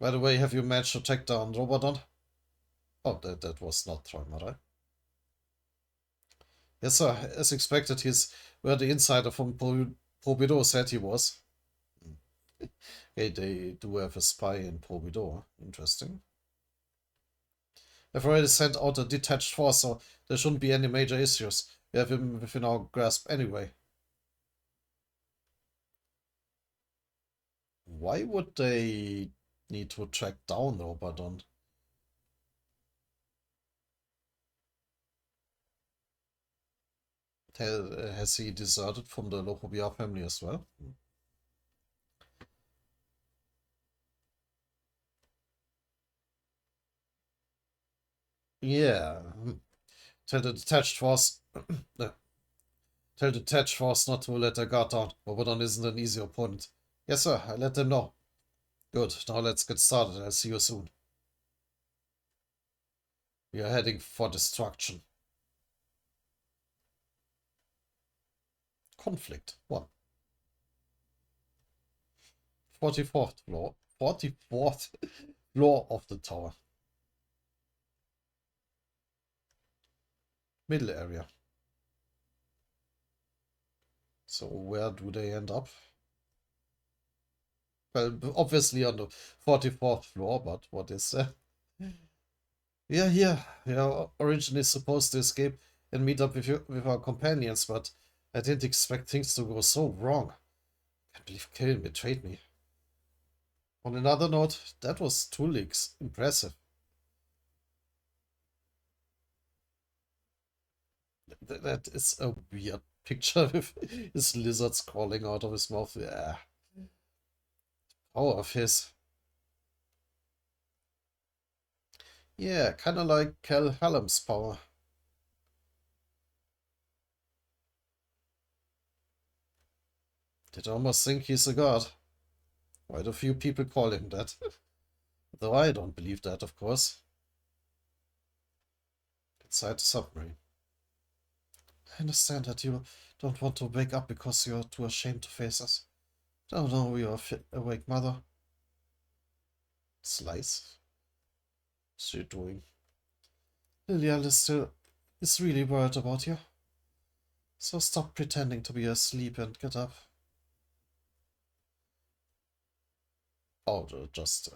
A: By the way, have you managed to track down Robodon? Oh, that was not Tolmerai. Yes, sir. As expected, he's where the insider from Probido said he was. Hey, they do have a spy in Probido. Interesting. I've already sent out a detached force, so there shouldn't be any major issues. We have him within our grasp anyway. Why would they need to track down Robodon? Has he deserted from the Lopobia family as well? Yeah. Tell the detached force Tell the detached force not to let their guard down. Robodon isn't an easy opponent. Yes, sir. I let them know. Good. Now let's get started. I'll see you soon. We are heading for destruction. Conflict 1. 44th floor. 44th floor of the tower. Middle area. So where do they end up? Well, obviously on the 44th floor, but what is that? Yeah, here. We are originally supposed to escape and meet up with our companions, but I didn't expect things to go so wrong. I can't believe Kirin betrayed me. On another note, that was truly impressive. That is a weird picture with his lizards crawling out of his mouth. Yeah. Power of his. Yeah, kind of like Cal Hallam's power. Did almost think he's a god. Quite a few people call him that. Though I don't believe that, of course. Inside the submarine. I understand that you don't want to wake up because you're too ashamed to face us. Don't know you're awake, mother. Slice. What's she doing? Lilial is really worried about you. So stop pretending to be asleep and get up. Oh, just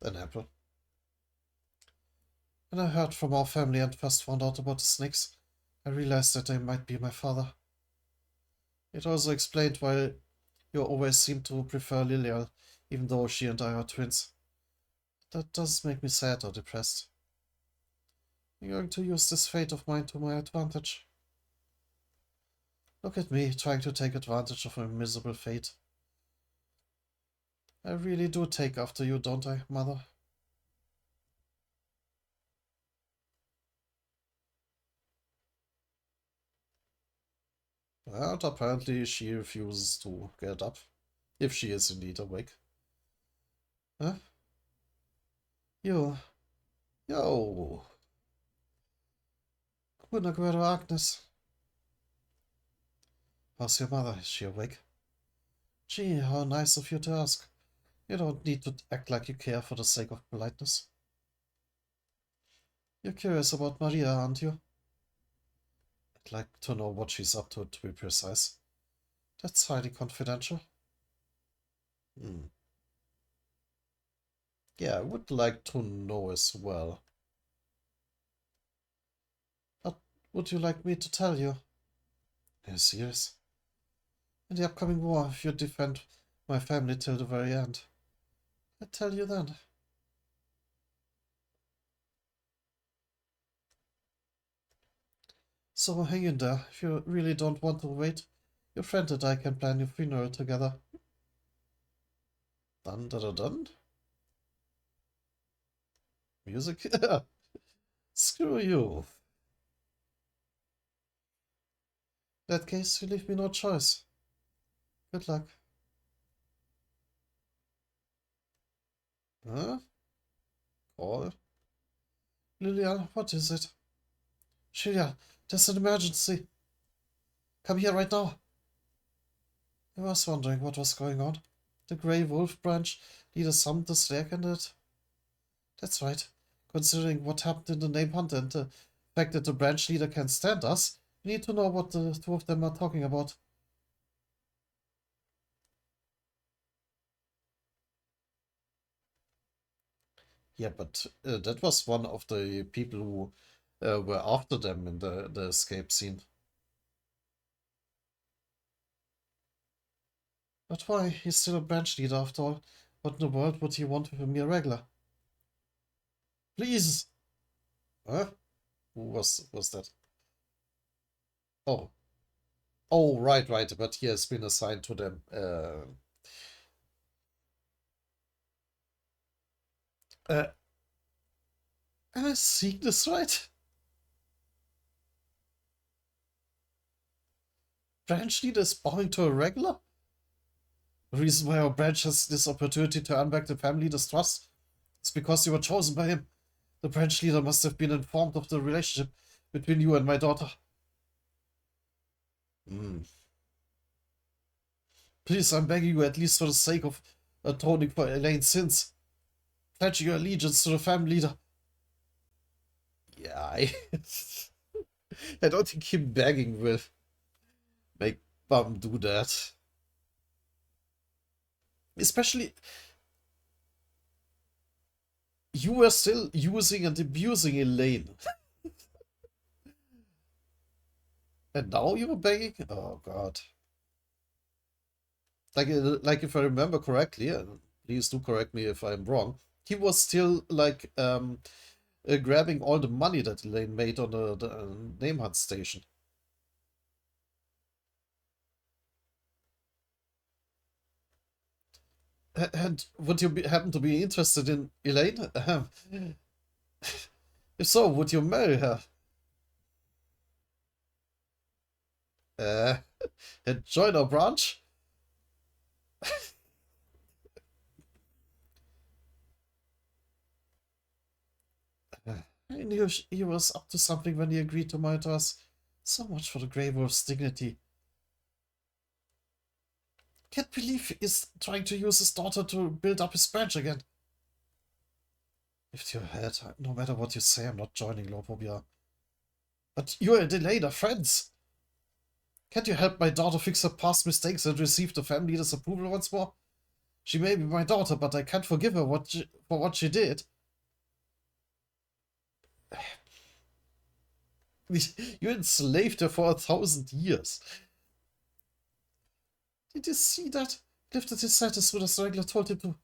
A: an apple. When I heard from our family and first found out about the snakes, I realized that they might be my father. It also explained why You always seem to prefer Lilial, even though she and I are twins. That doesn't make me sad or depressed. I'm going to use this fate of mine to my advantage. Look at me, trying to take advantage of my miserable fate. I really do take after you, don't I, Mother? And apparently she refuses to get up, if she is indeed awake. Huh? You. Yo. Buenaguero Agnes. How's your mother? Is she awake? Gee, how nice of you to ask. You don't need to act like you care for the sake of politeness. You're curious about Maria, aren't you? I'd like to know what she's up to be precise. That's highly confidential. Hmm. Yeah, I would like to know as well. What would you like me to tell you? Are you serious? In the upcoming war, if you defend my family till the very end, I'll tell you then. So hang in there. If you really don't want to wait, your friend and I can plan your funeral together. Dun dun dun dun. Music? Screw you. In that case, you leave me no choice. Good luck. Huh? Call? Lilian, what is it? Shilia, there's an emergency. Come here right now. I was wondering what was going on. The Grey Wolf branch leader summoned the Slayer candidate. That's right. Considering what happened in the name hunt and the fact that the branch leader can't stand us, we need to know what the two of them are talking about. Yeah, but that was one of the people who were after them in the escape scene. But why? He's still a branch leader after all. What in the world would he want with a mere regular? Please! Huh? Who was that? Oh. Oh, right. But he has been assigned to them. Am I seeing this right? Branch leader is bowing to a regular? The reason why our branch has this opportunity to earn back the family leader's trust is because you were chosen by him. The branch leader must have been informed of the relationship between you and my daughter. Hmm. Please, I'm begging you, at least for the sake of atoning for Elaine's sins. Pledge your allegiance to the family leader. Yeah, I don't think him begging will make Bum do that. Especially, you were still using and abusing Elaine. And now you're begging? Oh, God. Like if I remember correctly, and please do correct me if I'm wrong, he was still like grabbing all the money that Elaine made on the name hunt station. And would you happen to be interested in Elaine? If so, would you marry her? Uh, and join our branch? I knew he was up to something when he agreed to marry us. So much for the Grey Wolf's dignity. Can't believe he's trying to use his daughter to build up his branch again. Lift your head. No matter what you say, I'm not joining Lopobia. But you and Elaine are friends. Can't you help my daughter fix her past mistakes and receive the family leader's approval once more? She may be my daughter, but I can't forgive her for what she did. You enslaved her for 1,000 years. Did you see that? Lifted his head as soon as the regular told him to.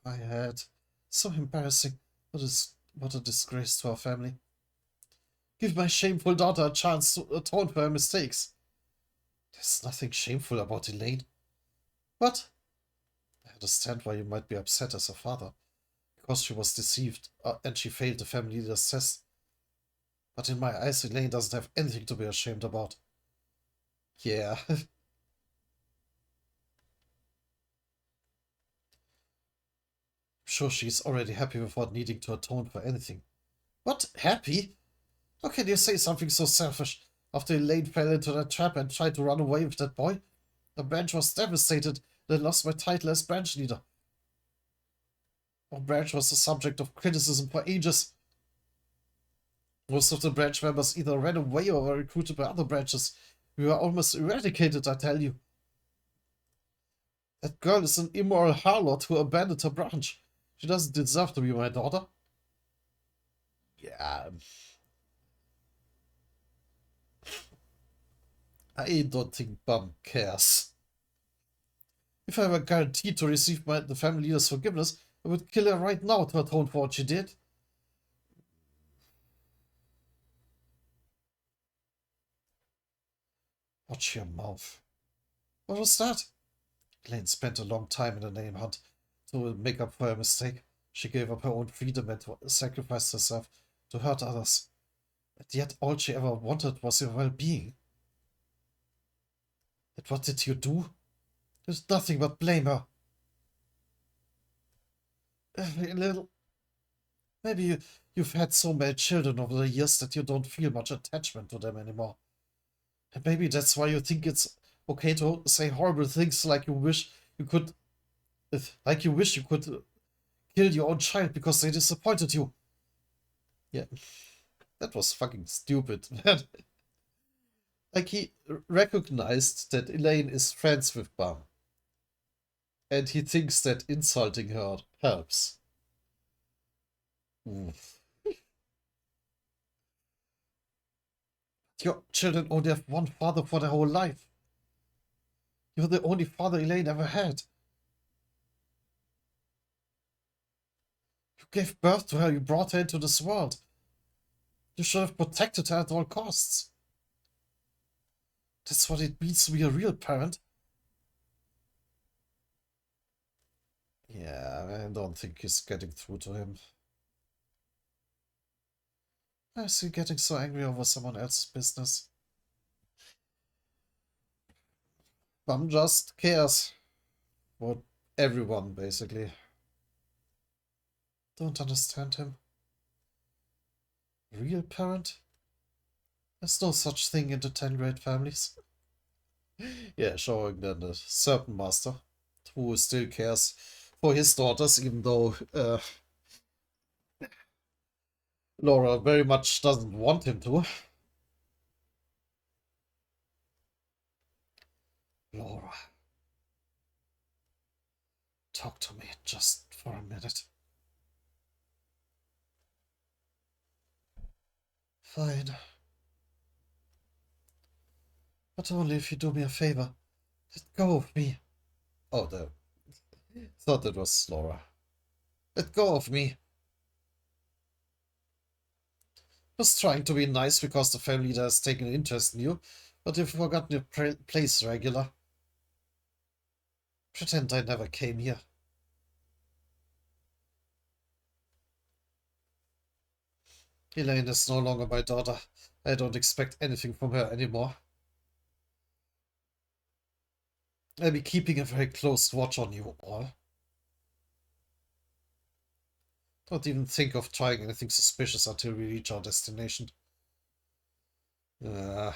A: My head. So embarrassing. What a disgrace to our family. Give my shameful daughter a chance to atone for her mistakes. There's nothing shameful about Elaine. What? I understand why you might be upset as a father, because she was deceived and she failed the family leader's test. But in my eyes, Elaine doesn't have anything to be ashamed about. Yeah. I'm sure she's already happy without needing to atone for anything. What? Happy? How can you say something so selfish? After Elaine fell into that trap and tried to run away with that boy, the branch was devastated and I lost my title as branch leader. Our branch was the subject of criticism for ages. Most of the branch members either ran away or were recruited by other branches. We were almost eradicated, I tell you. That girl is an immoral harlot who abandoned her branch. She doesn't deserve to be my daughter. Yeah. I don't think Bum cares. If I were guaranteed to receive the family leader's forgiveness, I would kill her right now to atone for what she did. Watch your mouth. What was that? Elaine spent a long time in the name hunt to make up for her mistake. She gave up her own freedom and sacrificed herself to hurt others. And yet all she ever wanted was your well-being. And what did you do? There's nothing but blame her. Little. Maybe you've had so many children over the years that you don't feel much attachment to them anymore. And maybe that's why you think it's okay to say horrible things like you wish you could kill your own child because they disappointed you. Yeah, that was fucking stupid, man. Like, he recognized that Elaine is friends with Bum. And he thinks that insulting her helps. Oof. Your children only have one father for their whole life. You're the only father Elaine ever had. You gave birth to her, you brought her into this world. You should have protected her at all costs. That's what it means to be a real parent. Yeah, I don't think he's getting through to him. Why is he getting so angry over someone else's business? Bum just cares about everyone, basically. Don't understand him. Real parent? There's no such thing in the 10 great families. Yeah, showing then the Serpent Master, who still cares for his daughters, even though Laura very much doesn't want him to. Laura. Talk to me just for a minute. Fine. But only if you do me a favor. Let go of me. Oh, no. Thought it was Laura. Let go of me. Was trying to be nice because the family leader has taken an interest in you, but you've forgotten your place regular. Pretend I never came here. Elaine is no longer my daughter. I don't expect anything from her anymore. I'll be keeping a very close watch on you all. Don't even think of trying anything suspicious until we reach our destination. Oh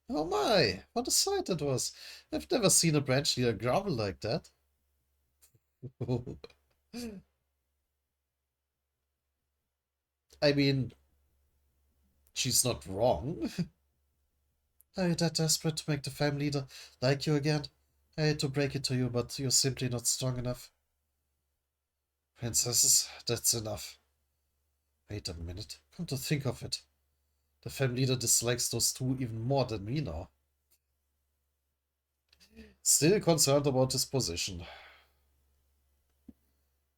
A: my, what a sight that was. I've never seen a branch leader grovel like that. I mean, she's not wrong. Are you that desperate to make the family leader like you again? I hate to break it to you, but you're simply not strong enough. Princesses, that's enough. Wait a minute. Come to think of it. The family leader dislikes those two even more than me now. Still concerned about his position.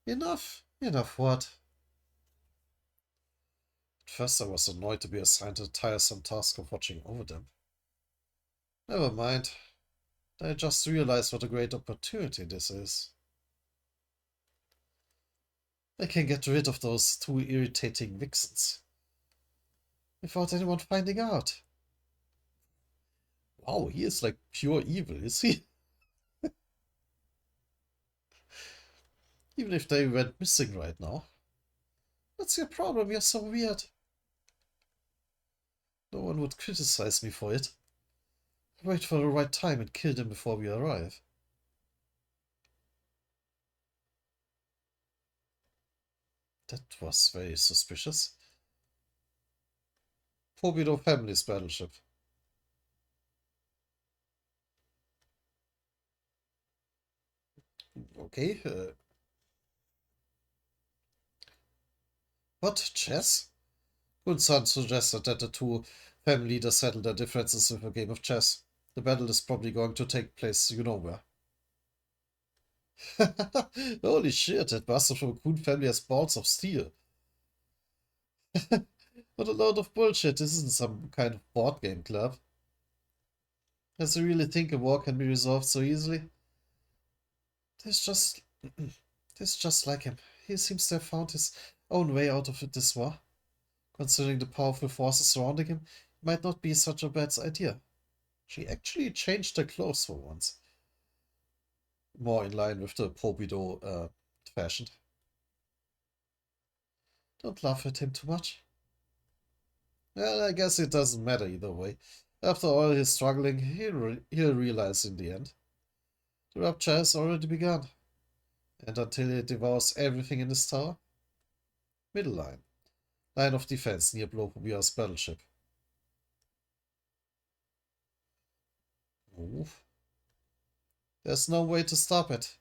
A: Enough. Enough what? At first I was annoyed to be assigned a tiresome task of watching over them. Never mind. I just realized what a great opportunity this is. I can get rid of those two irritating vixens. Without anyone finding out. Wow, he is like pure evil, is he? Even if they went missing right now. What's your problem? You're so weird. No one would criticize me for it. Wait for the right time and kill them before we arrive. That was very suspicious. Pobido family's battleship. Okay. What? Chess? Gunsan suggested that the two family leaders settle their differences with a game of chess. The battle is probably going to take place you know where. Holy shit, that bastard from a Kun family has balls of steel. What a load of bullshit. This isn't some kind of board game club. Does he really think a war can be resolved so easily? This just... this just like him. He seems to have found his own way out of this war. Considering the powerful forces surrounding him, it might not be such a bad idea. She actually changed her clothes for once. More in line with the Pobido fashion. Don't laugh at him too much. Well, I guess it doesn't matter either way. After all his struggling, he'll realize in the end. The rupture has already begun. And until it devours everything in this tower? Middle line. Line of defense near Blopobia's battleship. Move. There's no way to stop it.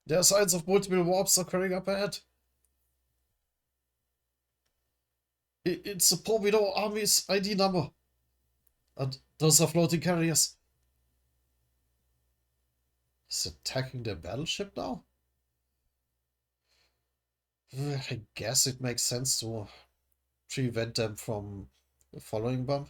A: There are signs of multiple warps occurring up ahead. It's the Pobido Army's ID number. And those are floating carriers. Is it attacking their battleship now? I guess it makes sense to prevent them from the following bomb.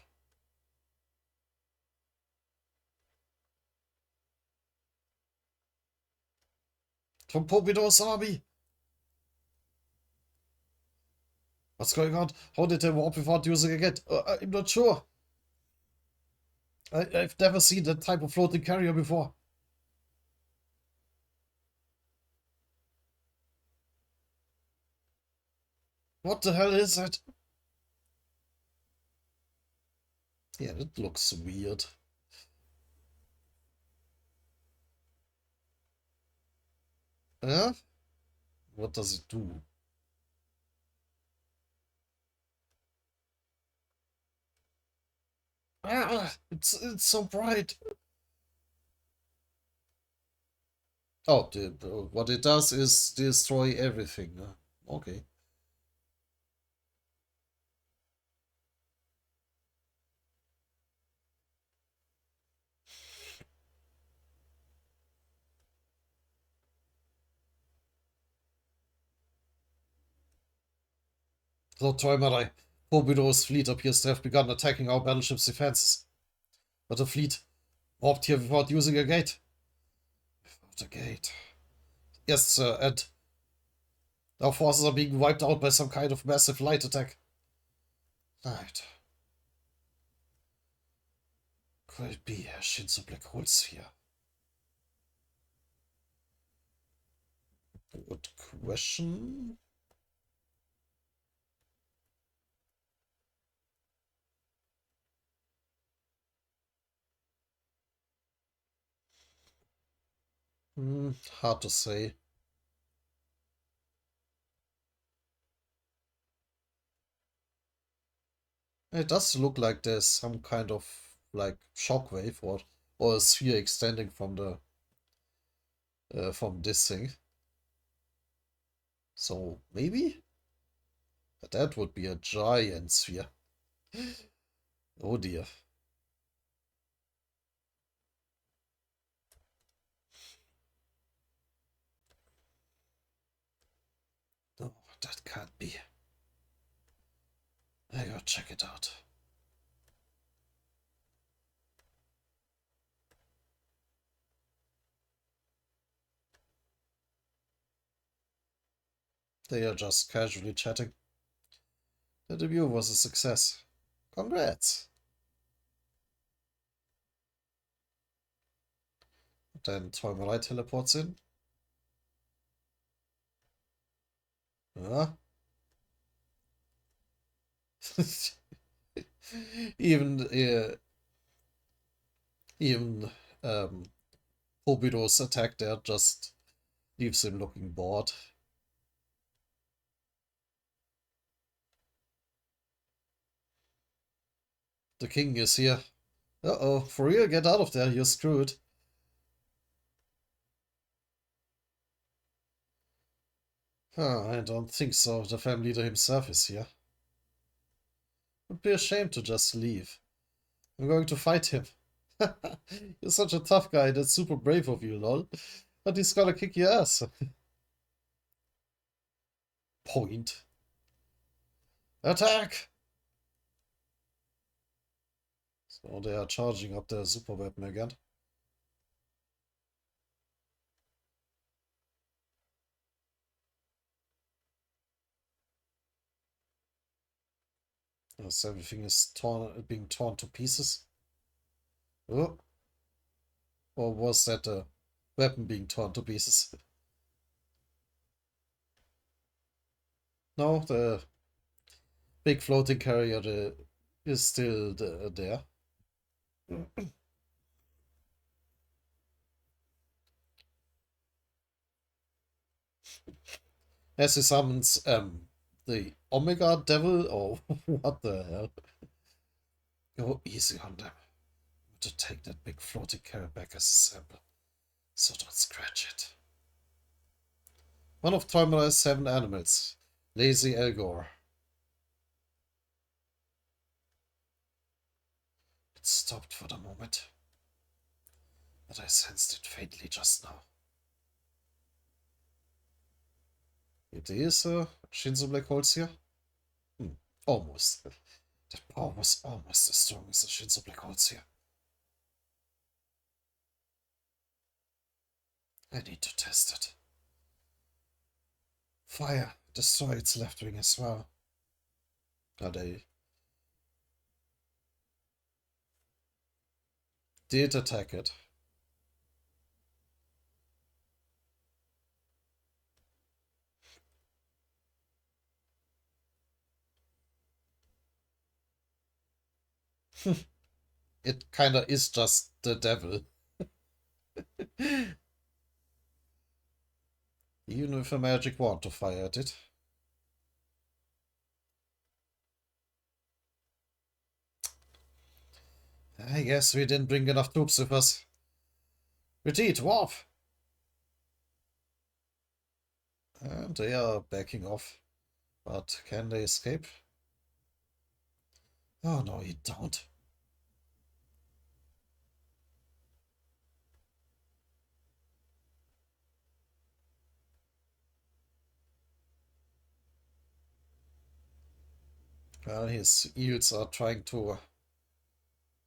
A: From Pobido's army! What's going on? How did they warp without using a gate? I'm not sure. I've never seen that type of floating carrier before. What the hell is it? Yeah, that looks weird. Yeah? What does it do? Ah, it's so bright. Oh, what it does is destroy everything. Okay. So, Träumerei. Pobido's fleet appears to have begun attacking our battleship's defenses. But the fleet warped here without using a gate. Without a gate. Yes, sir, and our forces are being wiped out by some kind of massive light attack. Light. Could it be a Shinzo black hole sphere? Good question. Hard to say. It does look like there's some kind of like shockwave or or a sphere extending from from this thing. So maybe? But that would be a giant sphere. Oh dear. No, that can't be. I gotta check it out. They are just casually chatting. The debut was a success. Congrats! Then Toimerai teleports in. Huh? even even Hobiro's attack there just leaves him looking bored. The king is here. Uh-oh, for real, get out of there, you're screwed. I don't think so. The family leader himself is here. Would be a shame to just leave. I'm going to fight him. You're such a tough guy, that's super brave of you, lol. But he's gonna kick your ass. Point. Attack! So they are charging up their super weapon again. As everything is being torn to pieces. Oh. Or was that a weapon being torn to pieces? No, the big floating carrier is still there. As he summons the Omega Devil, or what the hell? Go easy on them. To take that big floating carrier back as a sample, so don't scratch it. One of Toymarai's 7 animals, Lazy Elgor. It stopped for the moment, but I sensed it faintly just now. It is Shinzo Black Holes here? Almost. That power was almost as strong as the Shinzo Black Holes here. I need to test it. Fire, destroy its left wing as well. They did attack it. It kinda is just the devil. Even with a magic wand to fire at it. I guess we didn't bring enough troops with us. Retreat, warp! And they are backing off. But can they escape? Oh no, you don't. Well, his eels are trying to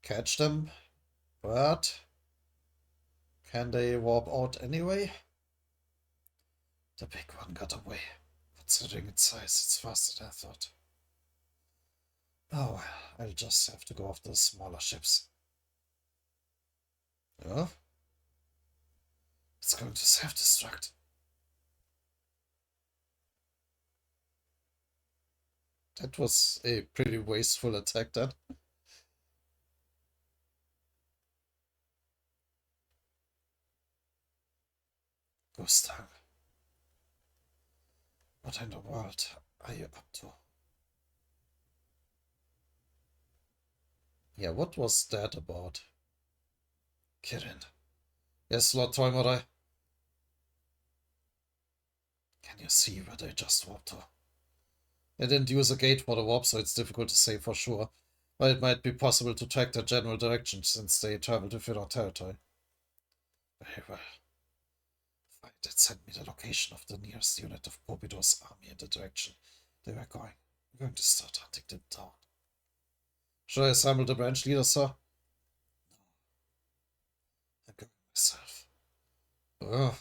A: catch them, but can they warp out anyway? The big one got away. Considering its size, it's faster than I thought. Oh well, I'll just have to go after the smaller ships. Oh? It's going to self-destruct. That was a pretty wasteful attack then. Ghost tongue. What in the world are you up to? Yeah, what was that about? Kirin. Yes, Lord Toimerai. Can you see where they just warped to? They didn't use a gate for the warp, so it's difficult to say for sure. But it might be possible to track their general direction since they traveled within our territory. Very well. Find and send me the location of the nearest unit of Pobido's army in the direction they were going. I'm going to start hunting them down. Should I assemble the branch leader, sir? No. I'm going myself. Ugh.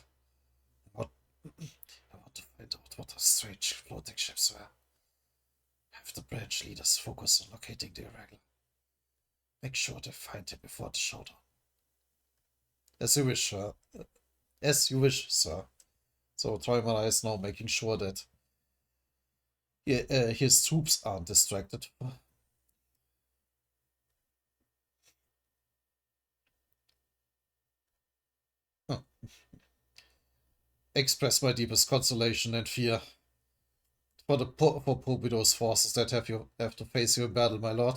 A: What? I want to find out what those strange floating ships were. Have the branch leaders focus on locating the irregular. Make sure they find him before the showdown. As you wish, sir. As you wish, sir. So Toimerai is now making sure that his troops aren't distracted. Huh. Express my deepest consolation and fear for Pobido's forces that have to face you in battle, my lord.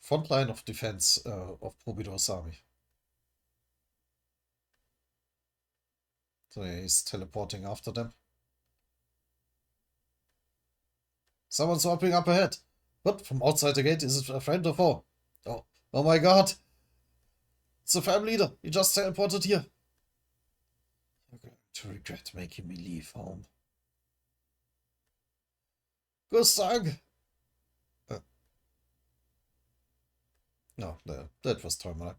A: Front line of defense of Pobido's army. So he's teleporting after them. Someone's swapping up ahead. But from outside the gate, is it a friend or foe? Oh my god! It's the family leader. He just teleported here. You're going to regret making me leave home. Gustang! No, that was Toimerai.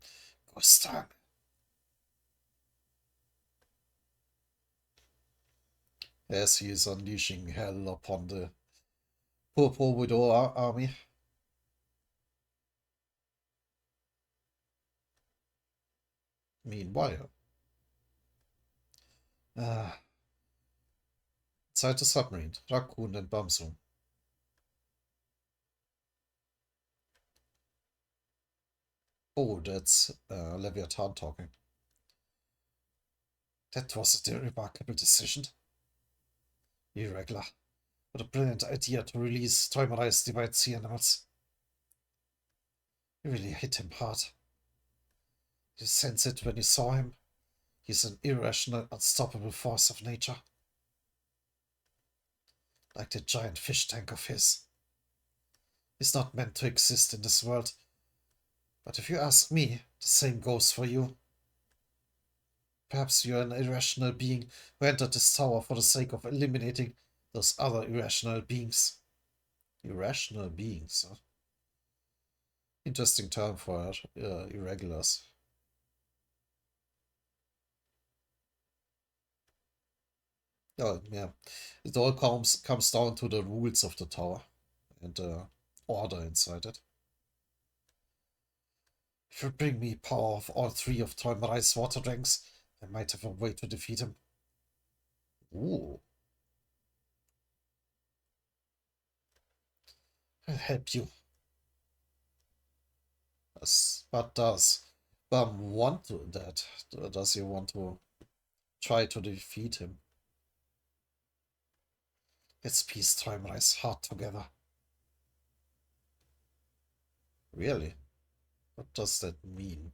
A: Gustang! As he is unleashing hell upon the poor widow army. Meanwhile, inside the submarine, Raccoon and Bamsum. Oh, that's Leviathan talking. That was a remarkable decision. Irregular. What a brilliant idea to release Toimerai's divine sea animals. You really hit him hard. You sense it when you saw him. He's an irrational, unstoppable force of nature. Like the giant fish tank of his. He's not meant to exist in this world. But if you ask me, the same goes for you. Perhaps you're an irrational being who entered this tower for the sake of eliminating those other irrational beings. Irrational beings, huh? Interesting term for irregulars. Oh, yeah. It all comes down to the rules of the tower and order inside it. If you bring me power of all three of Toimerai's water dragons, I might have a way to defeat him. Ooh. I'll help you. But does Bam want that? Does he want to try to defeat him? Let's piece Toimerai's heart together. Really? What does that mean?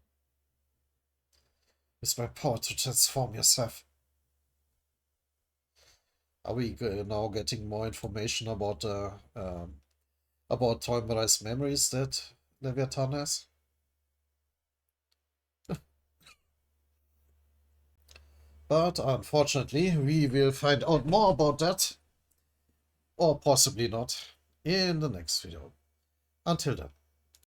A: Use my power to transform yourself. Are we now getting more information about Toimerai's memories that Leviathan has? But unfortunately, we will find out more about that, or possibly not, in the next video. Until then.